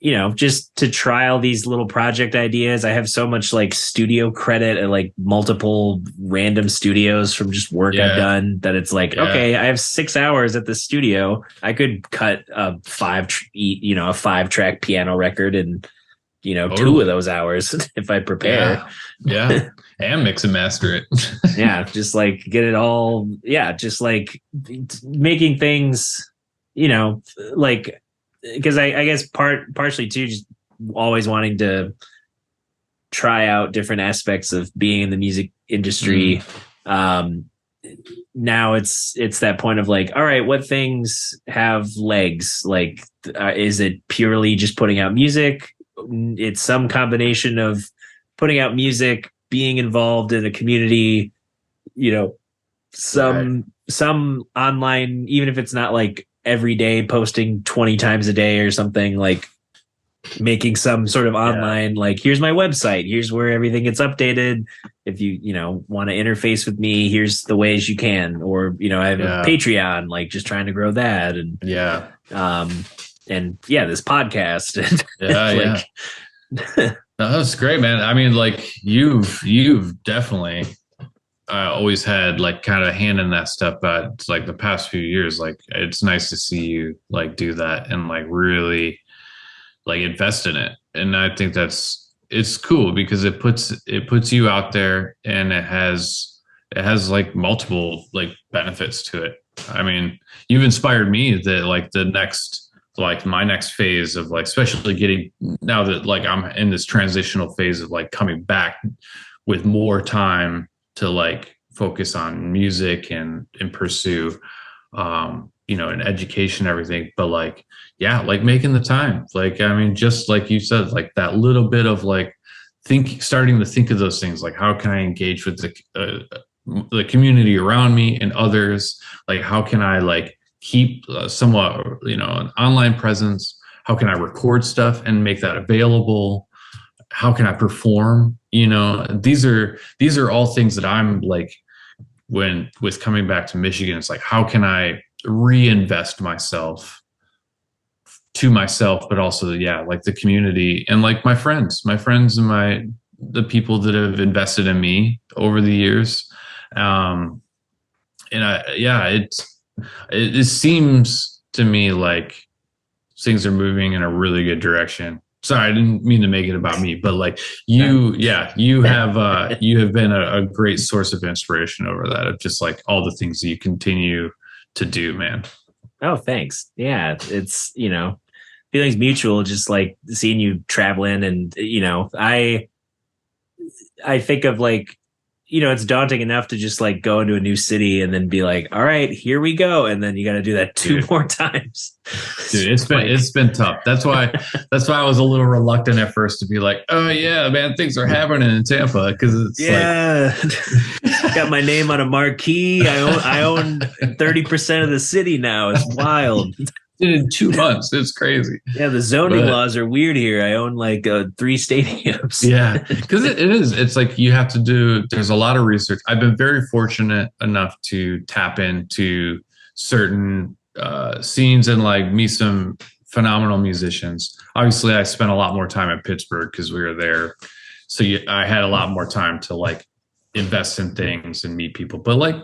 you know, just to try all these little project ideas. I have so much like studio credit at like multiple random studios from just work I've done that it's like, okay, I have 6 hours at the studio. I could cut a 5-track piano record and, you know, 2 of those hours if I prepare. Yeah. And mix and master it. Yeah. Just like get it all. Yeah. Just like making things, you know, like, because I guess partially too, just always wanting to try out different aspects of being in the music industry. Now it's that point of like, all right, what things have legs? Like, is it purely just putting out music? It's some combination of putting out music, being involved in a community, you know, some online, even if it's not like every day posting 20 times a day or something, like making some sort of online, like, here's my website, here's where everything gets updated. If you know, want to interface with me, here's the ways you can, or, you know, I have a Patreon, like just trying to grow that. And this podcast. No, that's great, man. I mean, like you've definitely always had like kind of a hand in that stuff, but it's like the past few years, like it's nice to see you like do that and like really like invest in it. And I think it's cool because it puts you out there, and it has like multiple like benefits to it. I mean, you've inspired me that like my next phase of like, especially getting now that like I'm in this transitional phase of like coming back with more time to like focus on music and pursue, you know, and education, everything. But like, yeah, like making the time, like, I mean, just like you said, like that little bit of like starting to think of those things, like how can I engage with the community around me and others? Like, how can I like keep somewhat, an online presence? How can I record stuff and make that available? How can I perform? These are all things that I'm like, with coming back to Michigan, it's like, how can I reinvest myself to myself, but also, like the community and like my friends and the people that have invested in me over the years. And it seems to me like things are moving in a really good direction. Sorry, I didn't mean to make it about me, but like you have been a great source of inspiration over that, of just like all the things that you continue to do, man. Oh, thanks. Yeah, it's feelings mutual. Just like seeing you traveling, and I think of like, it's daunting enough to just like go into a new city and then be like, all right, here we go. And then you got to do that two more times. Dude, it's been tough. That's why I was a little reluctant at first to be like, oh yeah, man, things are happening in Tampa. Cause it's got my name on a marquee. I own 30% of the city now. It's wild. In 2 months. It's crazy. Yeah, the zoning laws are weird here. I own like 3 stadiums. Yeah, because it is. It's like you have to do, there's a lot of research. I've been very fortunate enough to tap into certain scenes and like meet some phenomenal musicians. Obviously, I spent a lot more time at Pittsburgh because we were there. So I had a lot more time to like invest in things and meet people. But like,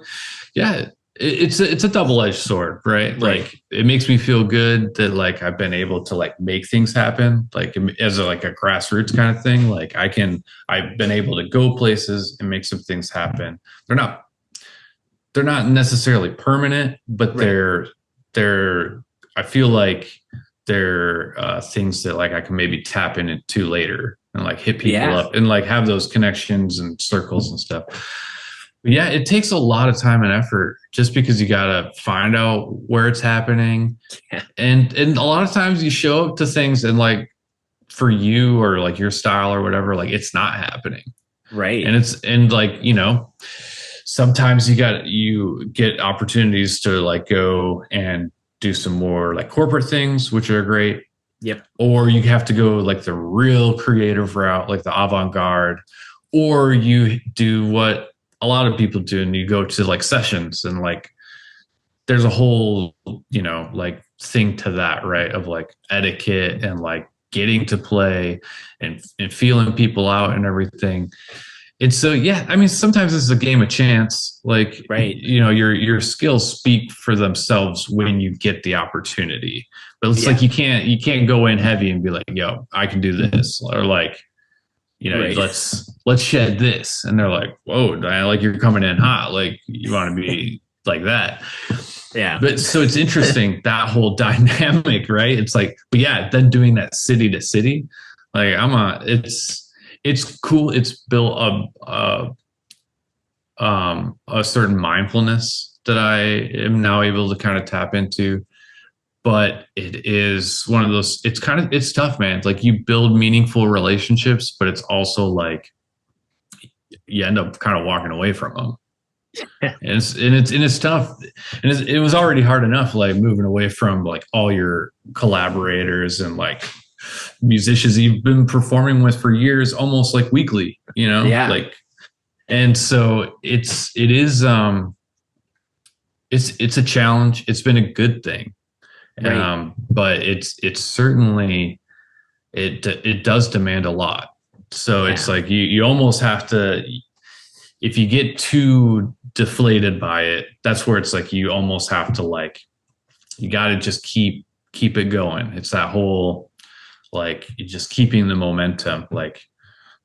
yeah, it's a double-edged sword, right? Like it makes me feel good that like I've been able to like make things happen, like as a grassroots kind of thing. Like I've been able to go places and make some things happen. They're not necessarily permanent, but they're I feel like they're things that like I can maybe tap into later and like hit people up and like have those connections and circles and stuff. Yeah, it takes a lot of time and effort just because you got to find out where it's happening. Yeah. And a lot of times you show up to things and like for you or like your style or whatever, like it's not happening. Right. And like, sometimes you get opportunities to like go and do some more like corporate things, which are great. Yep. Or you have to go like the real creative route, like the avant-garde, or you do what a lot of people do and you go to like sessions and like there's a whole like thing to that, right, of like etiquette and like getting to play and feeling people out and everything. And so I mean sometimes it's a game of chance, like your skills speak for themselves when you get the opportunity, but it's like you can't go in heavy and be like, yo, I can do this, or like let's shed this. And they're like, whoa, Diane, like you're coming in hot. Like you want to be like that. Yeah. But so it's interesting, that whole dynamic, right? It's like, but yeah, then doing that city to city, like it's cool. It's built up a certain mindfulness that I am now able to kind of tap into. But it is one of those, it's tough, man. It's like you build meaningful relationships, but it's also like you end up kind of walking away from them. and it's tough. And it was already hard enough, like moving away from like all your collaborators and like musicians you've been performing with for years, almost like weekly, like, and so it is a challenge. It's been a good thing. Right. But it's certainly, it does demand a lot. So it's like you almost have to, if you get too deflated by it, that's where it's like you almost have to like, you got to just keep it going. It's that whole like just keeping the momentum. Like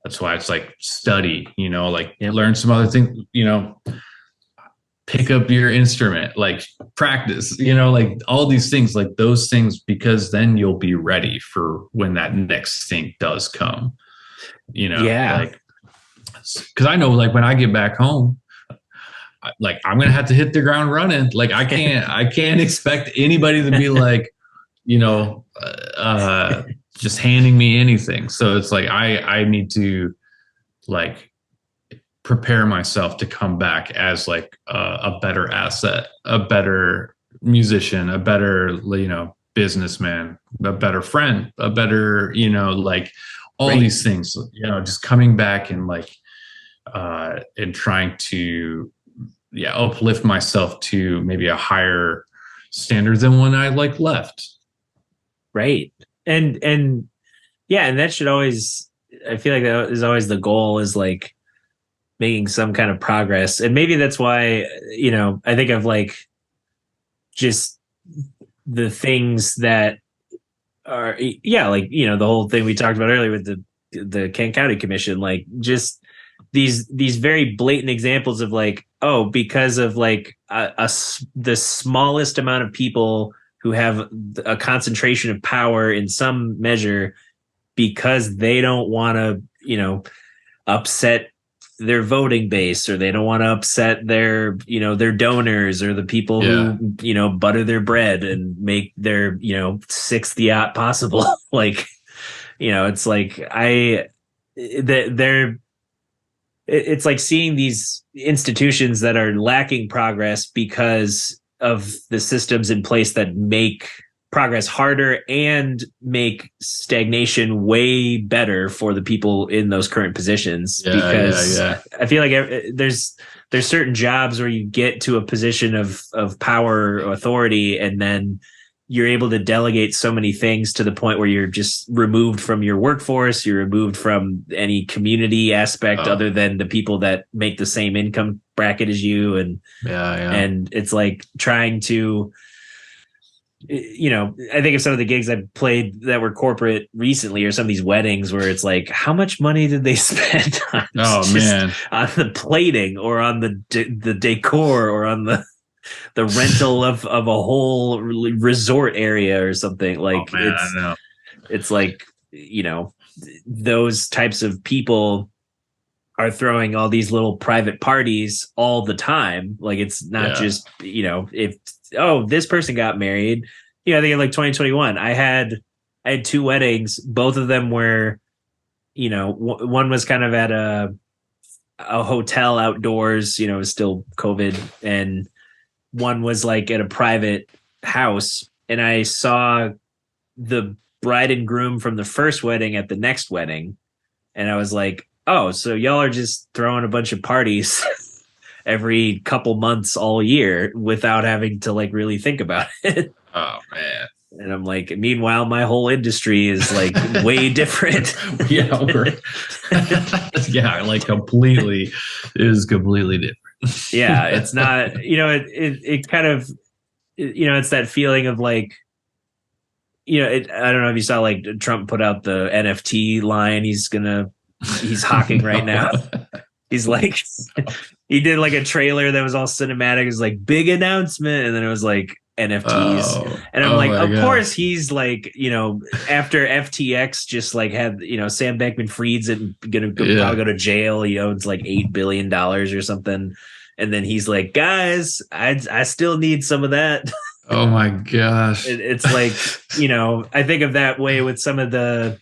that's why it's like study, like learn some other things, pick up your instrument, like practice, like all these things, like those things, because then you'll be ready for when that next thing does come, like, cause I know like when I get back home, like I'm going to have to hit the ground running. Like I can't expect anybody to be like, just handing me anything. So it's like, I need to like prepare myself to come back as like a better asset, a better musician, a better, businessman, a better friend, a better, like all Right. these things, just coming back and and trying to, uplift myself to maybe a higher standard than when I left. Right. And yeah, and that should always, I feel like that is always the goal, is like making some kind of progress. And maybe that's why, I think of like just the things that are, like, the whole thing we talked about earlier with the Kent County Commission, like just these very blatant examples of like, oh, because of like the smallest amount of people who have a concentration of power in some measure, because they don't want to, upset their voting base, or they don't want to upset their donors, or the people who, butter their bread and make their, sixth yacht possible. Like, it's like it's like seeing these institutions that are lacking progress because of the systems in place that make progress harder and make stagnation way better for the people in those current positions. Because I feel like there's certain jobs where you get to a position of power or authority, and then you're able to delegate so many things to the point where you're just removed from your workforce. You're removed from any community aspect other than the people that make the same income bracket as you. And and it's like trying to, I think of some of the gigs I've played that were corporate recently, or some of these weddings where it's like, how much money did they spend on on the plating, or on the decor, or on the rental of a whole resort area or something? Like, it's like, those types of people are throwing all these little private parties all the time. Like, it's not just, if, this person got married, I think in like 2021, I had 2 weddings. Both of them were, one was kind of at a hotel outdoors, it was still COVID, and one was like at a private house. And I saw the bride and groom from the first wedding at the next wedding. And I was like, oh, so y'all are just throwing a bunch of parties every couple months all year without having to like really think about it. Oh man. And I'm like, meanwhile, my whole industry is like way different. Like completely different. Yeah, it's not, it kind of, it's that feeling of like, I don't know if you saw like Trump put out the NFT line he's hawking right now. He's like, he did like a trailer that was all cinematic. It was like, big announcement. And then it was like NFTs. And I'm like, of course he's like, after FTX just like had, Sam Bankman-Fried's gonna probably go to jail. It's like $8 billion or something. And then he's like, guys, I still need some of that. Oh my gosh. It's like, I think of that way with some of the,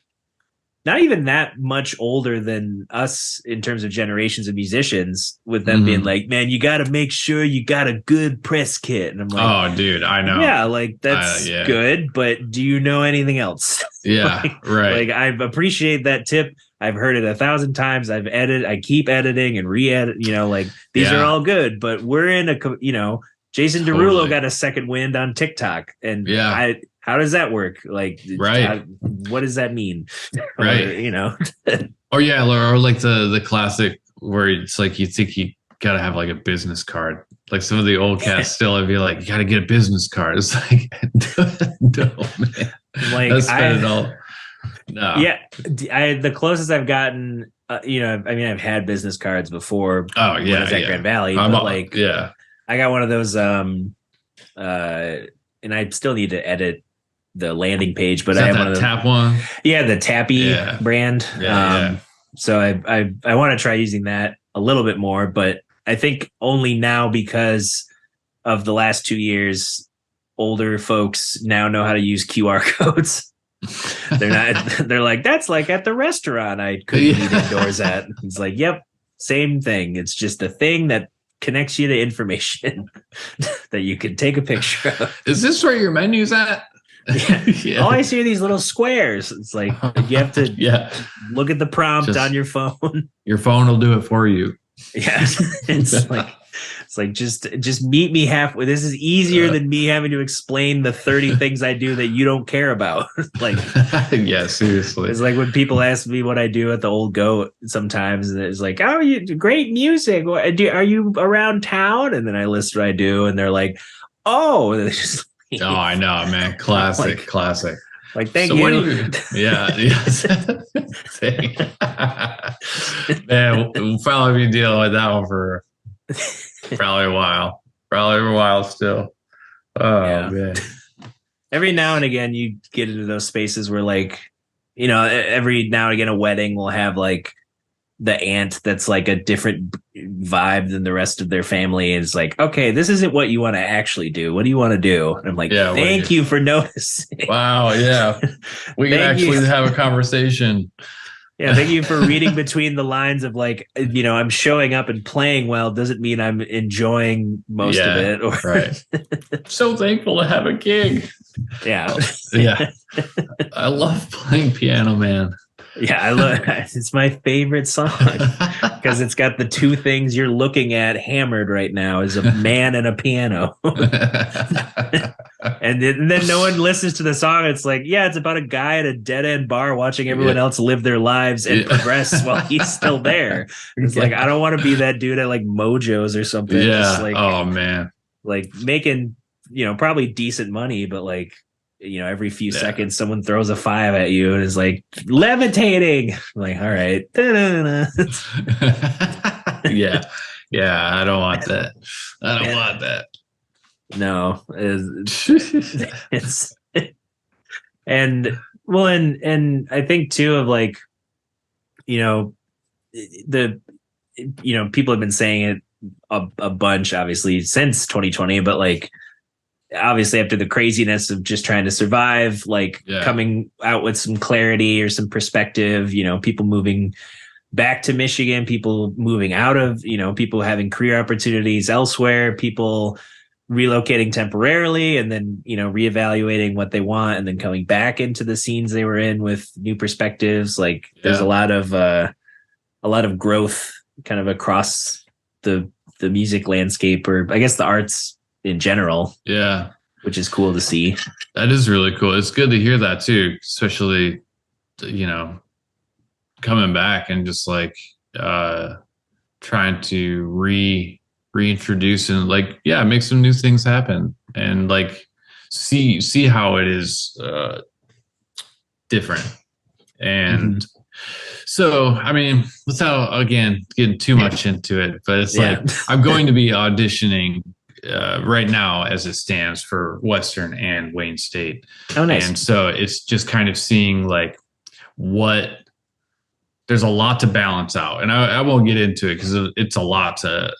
not even that much older than us in terms of generations of musicians, with them being like, man, you got to make sure you got a good press kit. And I'm like, oh, dude, I know. Yeah, like that's good. But do you know anything else? Yeah, right. Like, I appreciate that tip. I've heard it 1,000 times. I keep editing and re-edit, like these are all good, but we're in a, Jason Derulo got a second wind on TikTok, and how does that work? Like, what does that mean? Right. Or like the classic where it's like, you think you got to have like a business card. Like some of the old cats still, I'd be like, you got to get a business card. It's like, no, man. Like, I spent it all. No. Yeah. The closest I've gotten, I've had business cards before. Oh yeah. When I was at Grand Valley, but I got one of those, and I still need to edit the landing page, but I have one of the tap one. Yeah, the Tappy brand. So I want to try using that a little bit more, but I think only now because of the last 2 years, older folks now know how to use QR codes. They're like, that's like at the restaurant I couldn't eat indoors at. It's like, yep, same thing. It's just a thing that connects you to information that you can take a picture of. Is this where your menu's at? Yeah. All I see are these little squares. It's like you have to look at the prompt on your phone. Your phone will do it for you. Yeah. It's like just meet me halfway. This is easier than me having to explain the 30 things I do that you don't care about. Like, yeah, seriously. It's like when people ask me what I do at the Old Goat sometimes, and it's like, oh, you great music. Are you around town? And then I list what I do, and they're like, oh, and just oh, I know, man. Classic. Like, thank you. Yeah. Man, we'll probably be dealing with that one for probably a while still. Oh, man. Every now and again, you get into those spaces where, like, you know, every now and again, a wedding will have like the aunt that's like a different vibe than the rest of their family. And it's like, okay, this isn't what you want to actually do. What do you want to do? And I'm like, thank you for noticing. Wow. Yeah. We can actually have a conversation. Yeah. Thank you for reading between the lines of, like, you know, I'm showing up and playing well doesn't mean I'm enjoying most of it. Right. So thankful to have a gig. Yeah. Yeah. I love playing piano, man. Yeah, I love it. It's my favorite song because it's got the two things you're looking at hammered right now is a man and a piano. and then no one listens to the song. It's like, yeah, it's about a guy at a dead end bar watching everyone else live their lives and progress while he's still there. It's like, I don't want to be that dude at like Mojo's or something. Yeah. Just like, oh man. Like making, you know, probably decent money, but like, you know, every few seconds someone throws a 5 at you and is like, levitating. I'm like, all right. Yeah. I don't want that. Want that. No. It's and well, and I think too of like, you know, people have been saying it a bunch, obviously, since 2020, but like, obviously after the craziness of just trying to survive, like coming out with some clarity or some perspective, you know, people moving back to Michigan, people moving out of, you know, people having career opportunities elsewhere, people relocating temporarily and then, you know, reevaluating what they want and then coming back into the scenes they were in with new perspectives. Like there's a lot of growth kind of across the music landscape, or I guess the arts in general. Yeah. Which is cool to see. That is really cool. It's good to hear that too, especially, you know, coming back and just like trying to reintroduce and like, make some new things happen and like see how it is different. And so, I mean, without again getting too much into it, but it's like I'm going to be auditioning right now as it stands for Western and Wayne State. Oh, nice. And so it's just kind of seeing like there's a lot to balance out, and I won't get into it because it's a lot to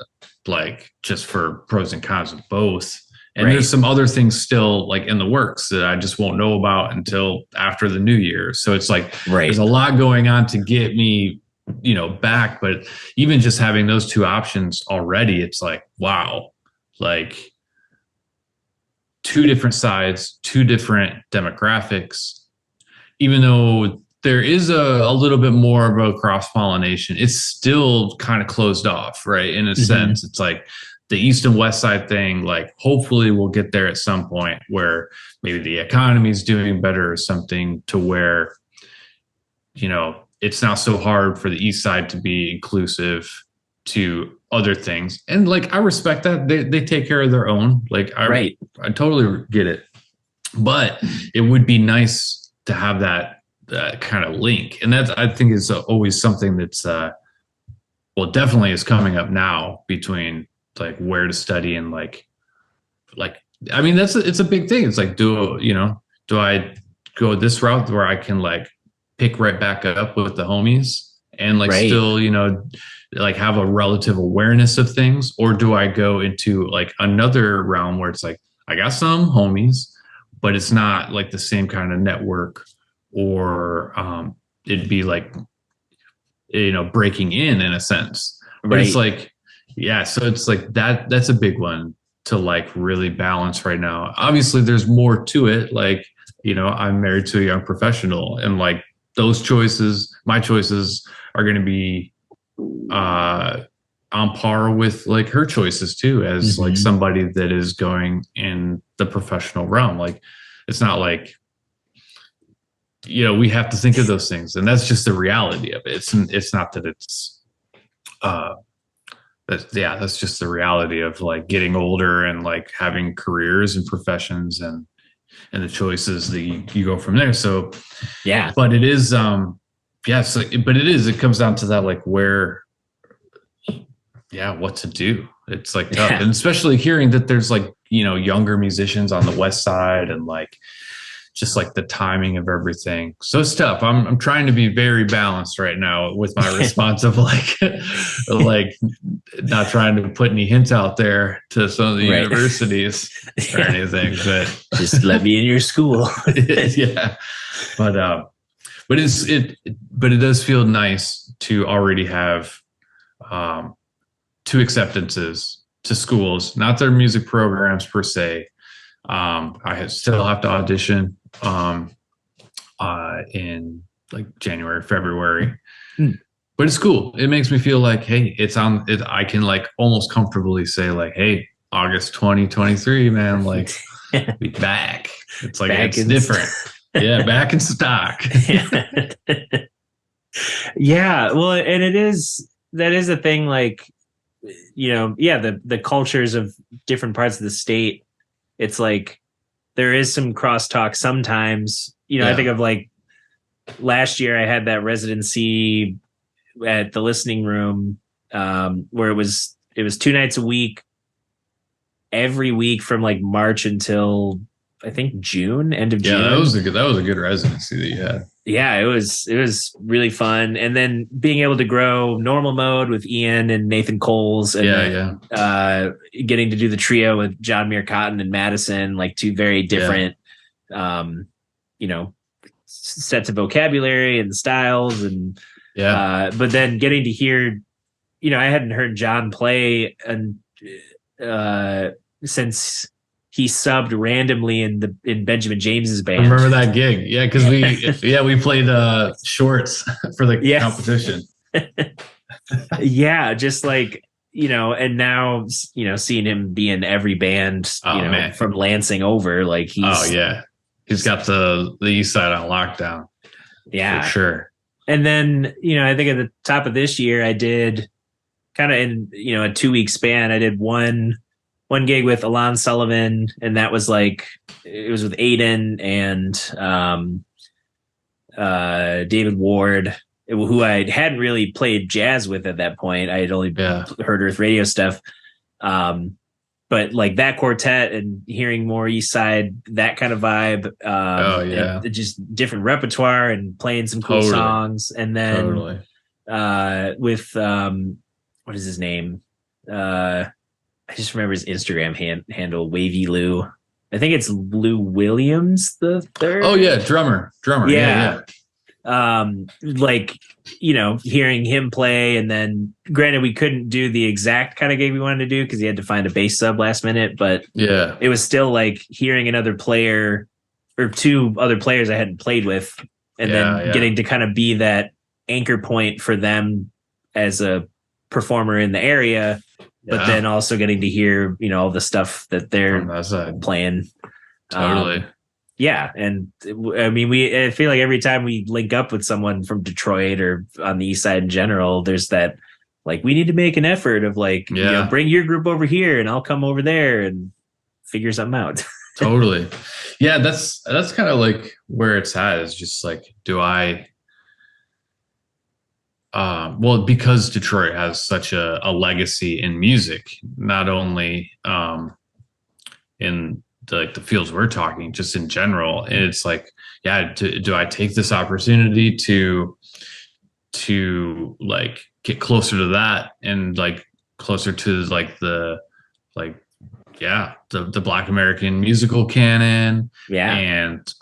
like just for pros and cons of both. And there's some other things still like in the works that I just won't know about until after the new year. So it's like, there's a lot going on to get me, you know, back, but even just having those two options already, it's like, wow. Like 2 different sides, 2 different demographics, even though there is a little bit more of a cross-pollination, it's still kind of closed off, right? In a sense, it's like the East and West side thing, like hopefully we'll get there at some point where maybe the economy is doing better or something to where, you know, it's not so hard for the East side to be inclusive to other things. And like, I respect that they take care of their own. Like I totally get it, but it would be nice to have that kind of link. And that's, I think is always something that's, definitely is coming up now between like where to study and like, I mean, it's a big thing. It's like, do I go this route where I can like pick right back up with the homies and like still, you know, like have a relative awareness of things, or do I go into like another realm where it's like I got some homies, but it's not like the same kind of network, or it'd be like, you know, breaking in a sense. But it's like yeah, so it's like that's a big one to like really balance right now. Obviously there's more to it. Like, I'm married to a young professional, and like my choices are going to be on par with like her choices too, as like somebody that is going in the professional realm. Like, it's not like, we have to think of those things, and that's just the reality of it. It's not that it's that's just the reality of like getting older and like having careers and professions and the choices that you go from there. So yeah, but it is it comes down to that, like where, what to do. It's like tough. And especially hearing that there's like, younger musicians on the West Side, and like just like the timing of everything. So it's tough. I'm trying to be very balanced right now with my response of like not trying to put any hints out there to some of the universities or anything, but just let me in your school. Yeah. But it does feel nice to already have 2 acceptances to schools, not their music programs per se. I still have to audition in like January, February, but it's cool. It makes me feel like, hey, I can like almost comfortably say like, hey, August 2023, man, like be back. It's like, it's different. Yeah, back in stock. Yeah, well, and that is a thing, like, the cultures of different parts of the state. It's like there is some crosstalk sometimes. I think of like last year I had that residency at the Listening Room, where it was 2 nights a week, every week from like March until I think June, end of June. Yeah, that was a good residency that you had. Yeah, it was really fun. And then being able to grow Normal Mode with Ian and Nathan Coles, and getting to do the trio with John Muir Cotton and Madison, like 2 very different, sets of vocabulary and styles. And but then getting to hear, I hadn't heard John play and since he subbed randomly in Benjamin James's band. I remember that gig. Yeah, because we played shorts for the competition. Yeah, just like, and now, seeing him be in every band, from Lansing over, like he's got the East Side on lockdown. Yeah, for sure. And then, I think at the top of this year, I did kind of in, a 2-week span, I did one gig with Alon Sullivan, and that was like, it was with Aiden and David Ward, who I hadn't really played jazz with at that point. I had only heard Earth Radio stuff. But like that quartet and hearing more East Side, that kind of vibe. And just different repertoire and playing some cool songs. And then with what is his name? I just remember his Instagram handle, Wavy Lou. I think it's Lou Williams the third. Oh yeah, drummer. Yeah. Like, hearing him play, and then granted we couldn't do the exact kind of gig we wanted to do because he had to find a bass sub last minute, but it was still like hearing another player or 2 other players I hadn't played with, and then getting to kind of be that anchor point for them as a performer in the area. But then also getting to hear, all the stuff that they're playing. Totally. And I mean, I feel like every time we link up with someone from Detroit or on the East Side in general, there's that, like, we need to make an effort of like, bring your group over here and I'll come over there and figure something out. Totally. Yeah. That's kind of like where it's at, is just like, do I, because Detroit has such a legacy in music, not only in the fields we're talking, just in general. And it's like, do I take this opportunity to like get closer to that, and like closer to like the Black American musical canon? And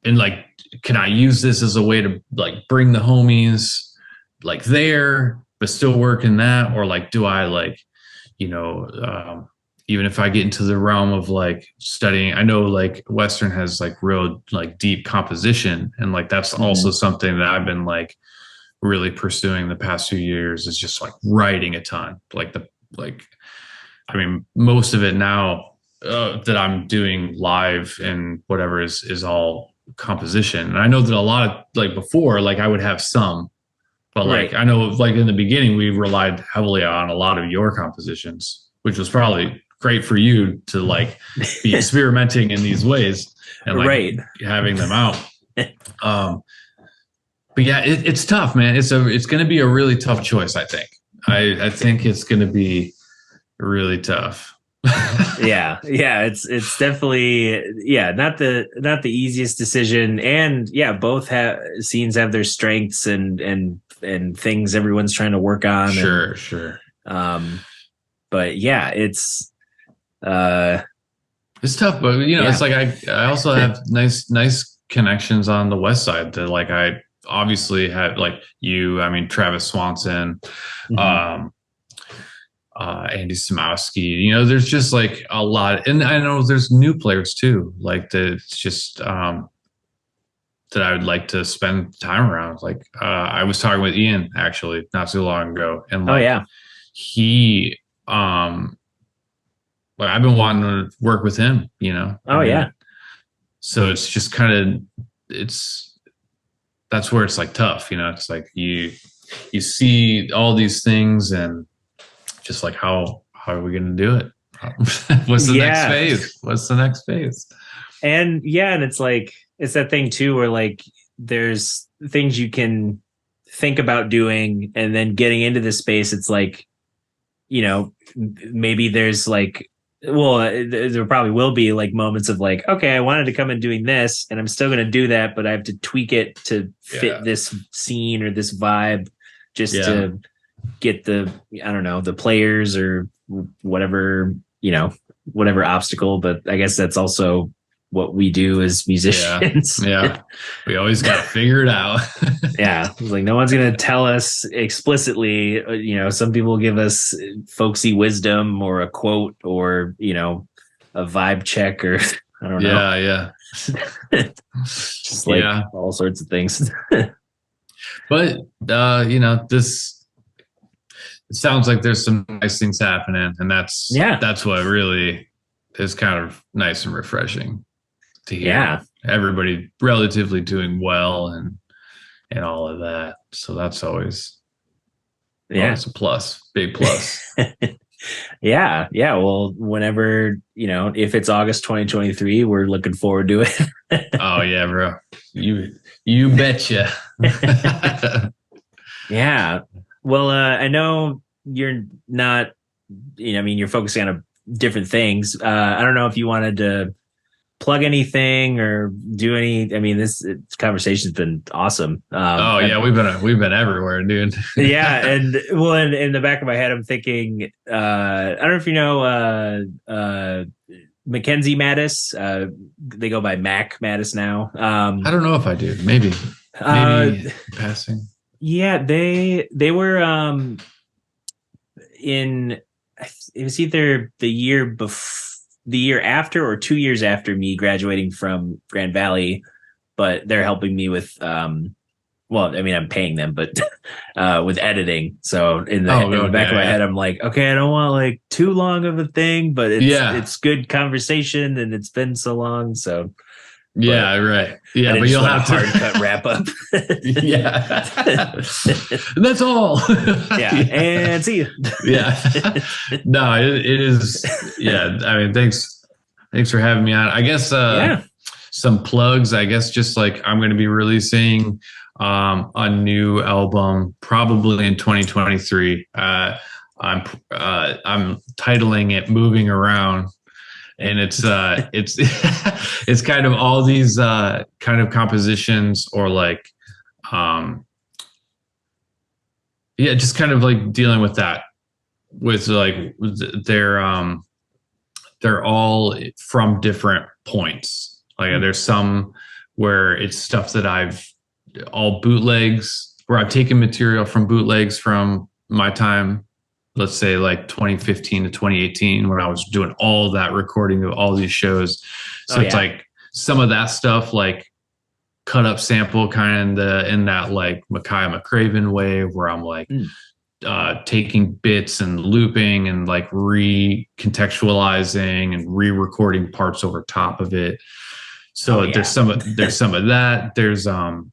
like, can I use this as a way to like bring the homies like there, but still working that, or like, do I like, even if I get into the realm of like studying, I know like Western has like real like deep composition, and like that's also something that I've been like really pursuing the past few years, is just like writing a ton. Most of it now that I'm doing live and whatever is all composition. And I know that a lot of like before, like I would have some, but like I know like in the beginning we relied heavily on a lot of your compositions, which was probably great for you to like be experimenting in these ways and like having them out. But yeah, it's tough, man. It's going to be a really tough choice. I think. I think it's going to be really tough. yeah. It's definitely not the easiest decision, and both scenes have their strengths and things everyone's trying to work on. Sure. But yeah, it's tough, but it's like I also have nice connections on the West Side that like I obviously have, like Travis Swanson, Andy Samowski, there's just like a lot, and I know there's new players too, like that's just that I would like to spend time around. Like I was talking with Ian actually not too long ago, and he like I've been wanting to work with him, so it's just kind of that's where it's like tough, it's like you see all these things and just like how are we going to do it? What's the next phase? And it's like it's that thing too where like there's things you can think about doing, and then getting into this space, it's like maybe there's like, well, there probably will be like moments of like, okay, I wanted to come in doing this and I'm still going to do that, but I have to tweak it to fit this scene or this vibe just to get the players or whatever obstacle. But I guess that's also what we do as musicians. We always got to figure it out. It's like no one's going to tell us explicitly, some people give us folksy wisdom or a quote or a vibe check, or I don't know. Just like all sorts of things. But this, it sounds like there's some nice things happening, and that's what really is kind of nice and refreshing to hear. Yeah, everybody relatively doing well and all of that. So that's always a plus, big plus. Yeah. Well, whenever if it's August 2023, we're looking forward to it. Oh yeah, bro. You betcha. Yeah. Well, I know you're not, you're focusing on different things. I don't know if you wanted to plug anything or do any. This conversation's been awesome. We've been everywhere, dude. Yeah, and well, in the back of my head, I'm thinking, I don't know if you know Mackenzie Mattis. They go by Mak Mattis now. I don't know if I do. Maybe passing. Yeah, they were it was either the year after or 2 years after me graduating from Grand Valley, but they're helping me with I'm paying them, but with editing. So in the back of my head, I'm like, okay, I don't want like too long of a thing, but it's good conversation and it's been so long. So right. Yeah, but you'll have to hard cut wrap up. That's all. And see you. No, it is. Yeah, thanks for having me on. I guess some plugs. I guess just like I'm going to be releasing a new album probably in 2023. I'm titling it "Moving Around." And it's it's kind of all these kind of compositions, or like just kind of like dealing with that, with like they're all from different points. Like there's some where it's stuff that all bootlegs, where I've taken material from bootlegs from my time, let's say like 2015 to 2018, when I was doing all that recording of all these shows. So it's like some of that stuff, like cut up sample kind of in that like Micaiah McCraven way, where I'm like taking bits and looping and like recontextualizing and re-recording parts over top of it. So there's some of that. There's some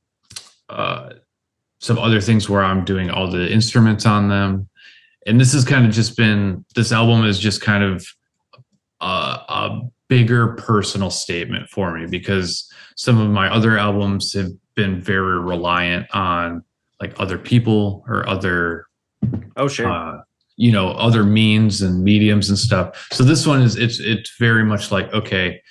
other things where I'm doing all the instruments on them. And this has kind of just been, this album is just kind of a bigger personal statement for me, because some of my other albums have been very reliant on like other people or other, other means and mediums and stuff. So this one is, it's very much like, okay,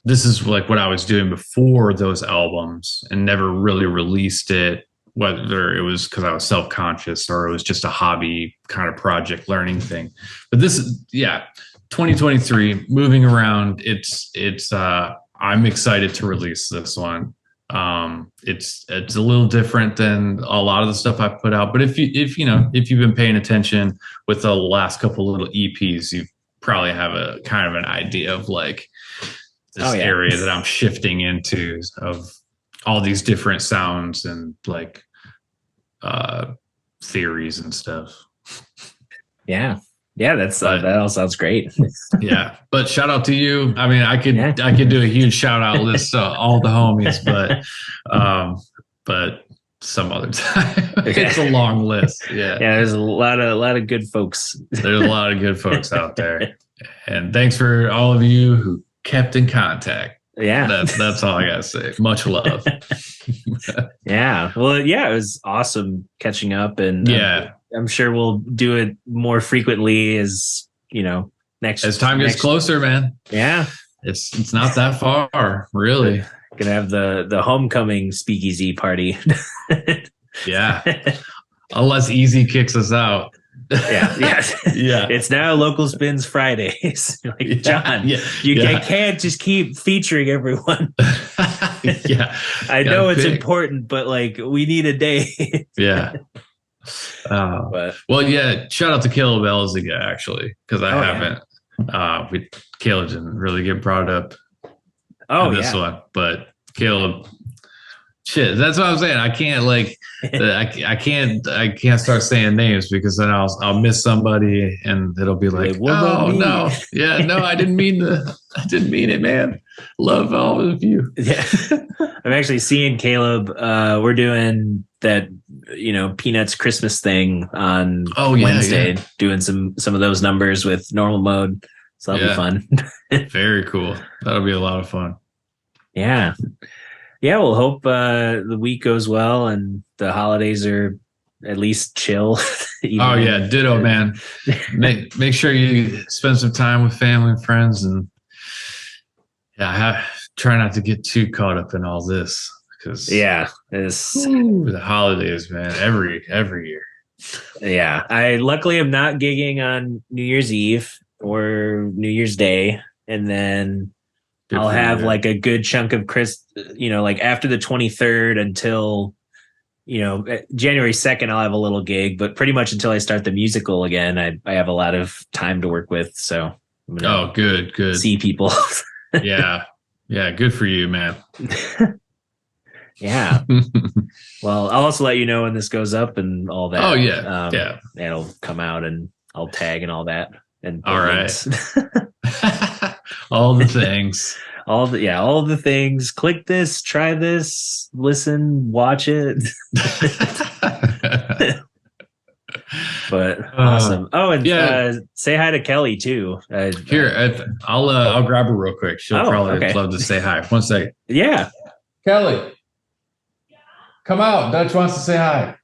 this is like what I was doing before those albums and never really released it, whether it was because I was self-conscious or it was just a hobby kind of project learning thing. But this is, 2023, moving around. I'm excited to release this one. It's a little different than a lot of the stuff I've put out. But if you've been paying attention with the last couple little EPs, you probably have a kind of an idea of like this area that I'm shifting into, of all these different sounds and like theories and stuff. That all sounds great. But shout out to you. I mean, I could do a huge shout out list to all the homies, but some other time. It's a long list. There's a lot of good folks. There's a lot of good folks out there, and thanks for all of you who kept in contact. That's all I gotta say. Much love. Well, it was awesome catching up, and I'm sure we'll do it more frequently as as time gets closer, man. It's not that far, really. Gonna have the homecoming speakeasy party. Unless Easy kicks us out. It's now Local Spins Fridays. Like, John, you can't just keep featuring everyone. I know it's important, but like, we need a day. Shout out to Caleb Elziga, actually, because I haven't. Caleb didn't really get brought up in this one, but Caleb. Shit, that's what I'm saying. I can't I can't start saying names, because then I'll miss somebody and it'll be like, oh no, I didn't mean it, man. Love all of you. I'm actually seeing Caleb. We're doing that, Peanuts Christmas thing on Wednesday, doing some of those numbers with normal mode. So that'll be fun. Very cool. That'll be a lot of fun. We'll hope the week goes well and the holidays are at least chill. Ditto, man. Make sure you spend some time with family and friends, and try not to get too caught up in all this, because the holidays, man, every year. I luckily am not gigging on New Year's Eve or New Year's Day, and then I'll have like a good chunk of like after the 23rd until, January 2nd, I'll have a little gig, but pretty much until I start the musical again, I have a lot of time to work with. So I'm gonna good. See people. Good for you, man. Well, I'll also let you know when this goes up and all that. It'll come out and I'll tag and all that. And all right. All the things. All the things. Click this, try this, listen, watch it. But awesome. And say hi to Kelly too. I'll grab her real quick. She'll probably love to say hi. 1 second. Kelly, come out. Dutch wants to say hi.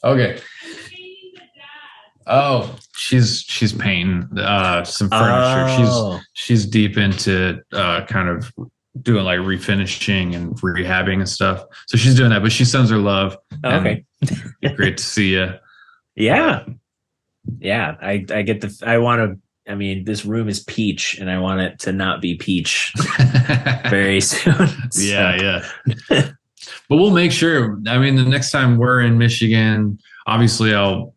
Okay. Oh, she's painting some furniture. She's deep into kind of doing like refinishing and rehabbing and stuff. So she's doing that, but she sends her love. Okay. Great to see you. I get this room is peach and I want it to not be peach very soon. So. But we'll make sure. I mean, the next time we're in Michigan, obviously I'll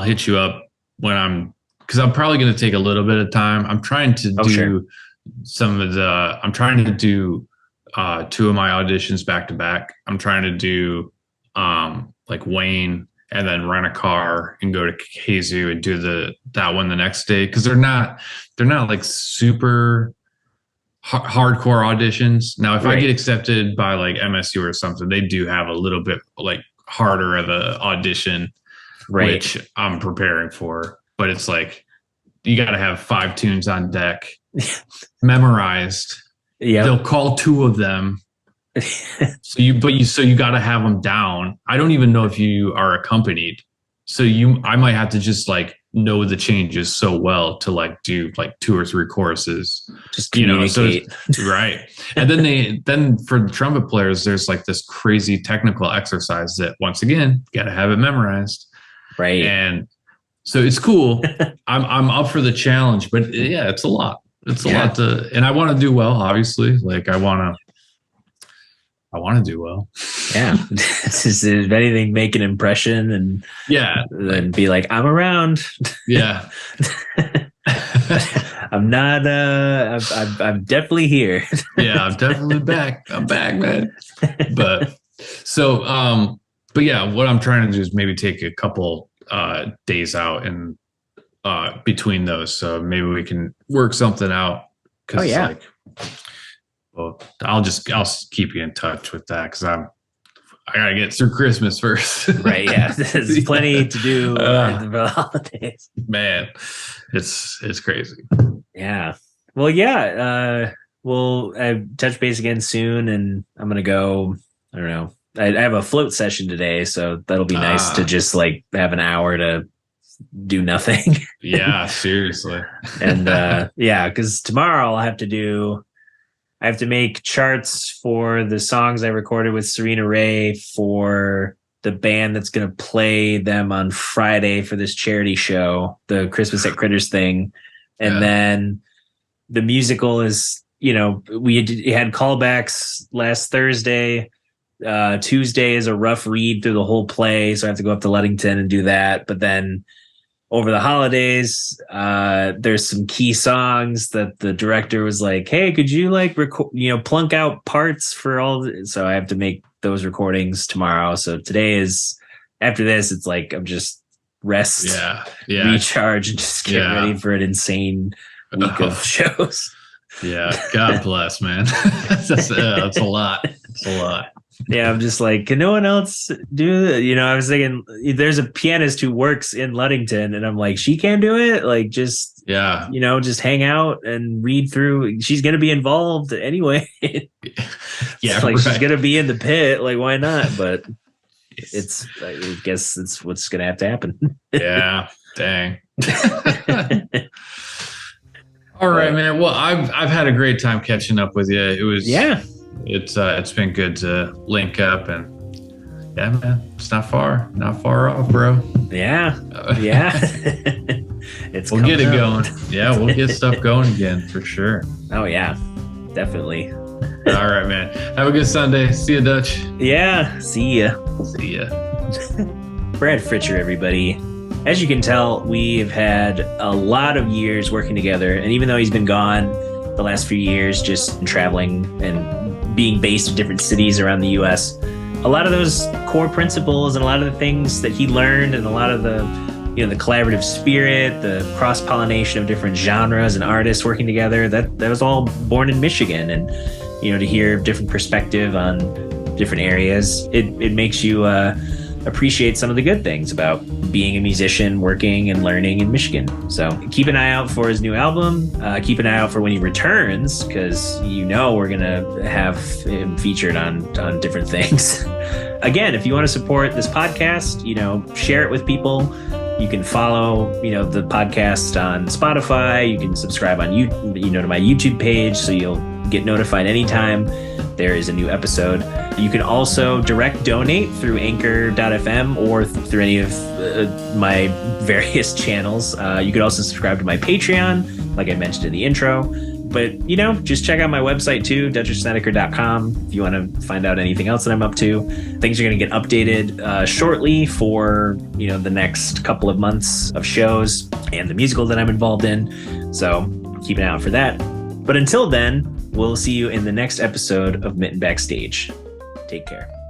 hit you up because I'm probably going to take a little bit of time. I'm trying to do I'm trying to do 2 of my auditions back to back. I'm trying to do like Wayne and then rent a car and go to Kazoo and do that one the next day. Cause they're not like super hardcore auditions. Now, if I get accepted by like MSU or something, they do have a little bit like harder of a audition, which I'm preparing for, but it's like, you got to have 5 tunes on deck memorized. Yeah. They'll call 2 of them. So you got to have them down. I don't even know if you are accompanied. So I might have to just like know the changes so well to like do like 2 or 3 choruses, just communicate. Right. And then for the trumpet players, there's like this crazy technical exercise that once again, got to have it memorized. Right. And so it's cool. I'm up for the challenge, but yeah, it's a lot. It's a lot and I want to do well, obviously. Like I want to do well. Yeah. If anything, make an impression and then be like, I'm around. Yeah. I'm not, I'm definitely here. Yeah, I'm definitely back. I'm back, man. But yeah, what I'm trying to do is maybe take a couple days out and between those. So maybe we can work something out. Well, I'll keep you in touch with that because I gotta get through Christmas first. Right. Yeah. There's plenty to do for the holidays. Man, it's crazy. Yeah. Well, yeah. We'll touch base again soon, and I'm gonna go. I don't know. I have a float session today, so that'll be nice to just like have an hour to do nothing. Yeah, seriously. And because tomorrow I have to make charts for the songs I recorded with Serena Ray for the band that's going to play them on Friday for this charity show, the Christmas at Critters thing. And then the musical is, we had callbacks last Thursday. Tuesday is a rough read through the whole play, so I have to go up to Ludington and do that. But then over the holidays, there's some key songs that the director was like, "Hey, could you like plunk out parts for all?" So I have to make those recordings tomorrow. So today is after this, it's like I'm just rest, recharge, and just get ready for an insane week of shows. Yeah, God bless, man. That's a lot. It's a lot. Yeah, I'm just like, can no one else do it? I was thinking there's a pianist who works in Ludington, and I'm like, she can't do it. Like, just just hang out and read through. She's gonna be involved anyway. Yeah, like she's gonna be in the pit. Like, why not? But I guess it's what's gonna have to happen. Yeah, dang. All right, man. Well, I've had a great time catching up with you. It was It's been good to link up, and yeah, man, it's not far off, bro. Yeah. We'll get it going. Yeah, we'll get stuff going again for sure. Oh yeah, definitely. All right, man. Have a good Sunday. See you, Dutch. Yeah, see ya. Brad Fritcher, everybody. As you can tell, we've had a lot of years working together, and even though he's been gone the last few years, just traveling and being based in different cities around the U.S., a lot of those core principles and a lot of the things that he learned and a lot of the the collaborative spirit, the cross-pollination of different genres and artists working together, that was all born in Michigan. And to hear different perspective on different areas, it makes you appreciate some of the good things about being a musician, working and learning in Michigan. So keep an eye out for his new album. Keep an eye out for when he returns, because we're going to have him featured on different things. Again, if you want to support this podcast, share it with people. You can follow, the podcast on Spotify. You can subscribe on to my YouTube page, so you'll get notified anytime there is a new episode. You can also direct donate through anchor.fm or through any of my various channels. You could also subscribe to my Patreon, like I mentioned in the intro. But, just check out my website too, DutcherSnedeker.com, if you want to find out anything else that I'm up to. Things are going to get updated shortly for, the next couple of months of shows and the musical that I'm involved in. So keep an eye out for that. But until then, we'll see you in the next episode of Mitten Backstage. Take care.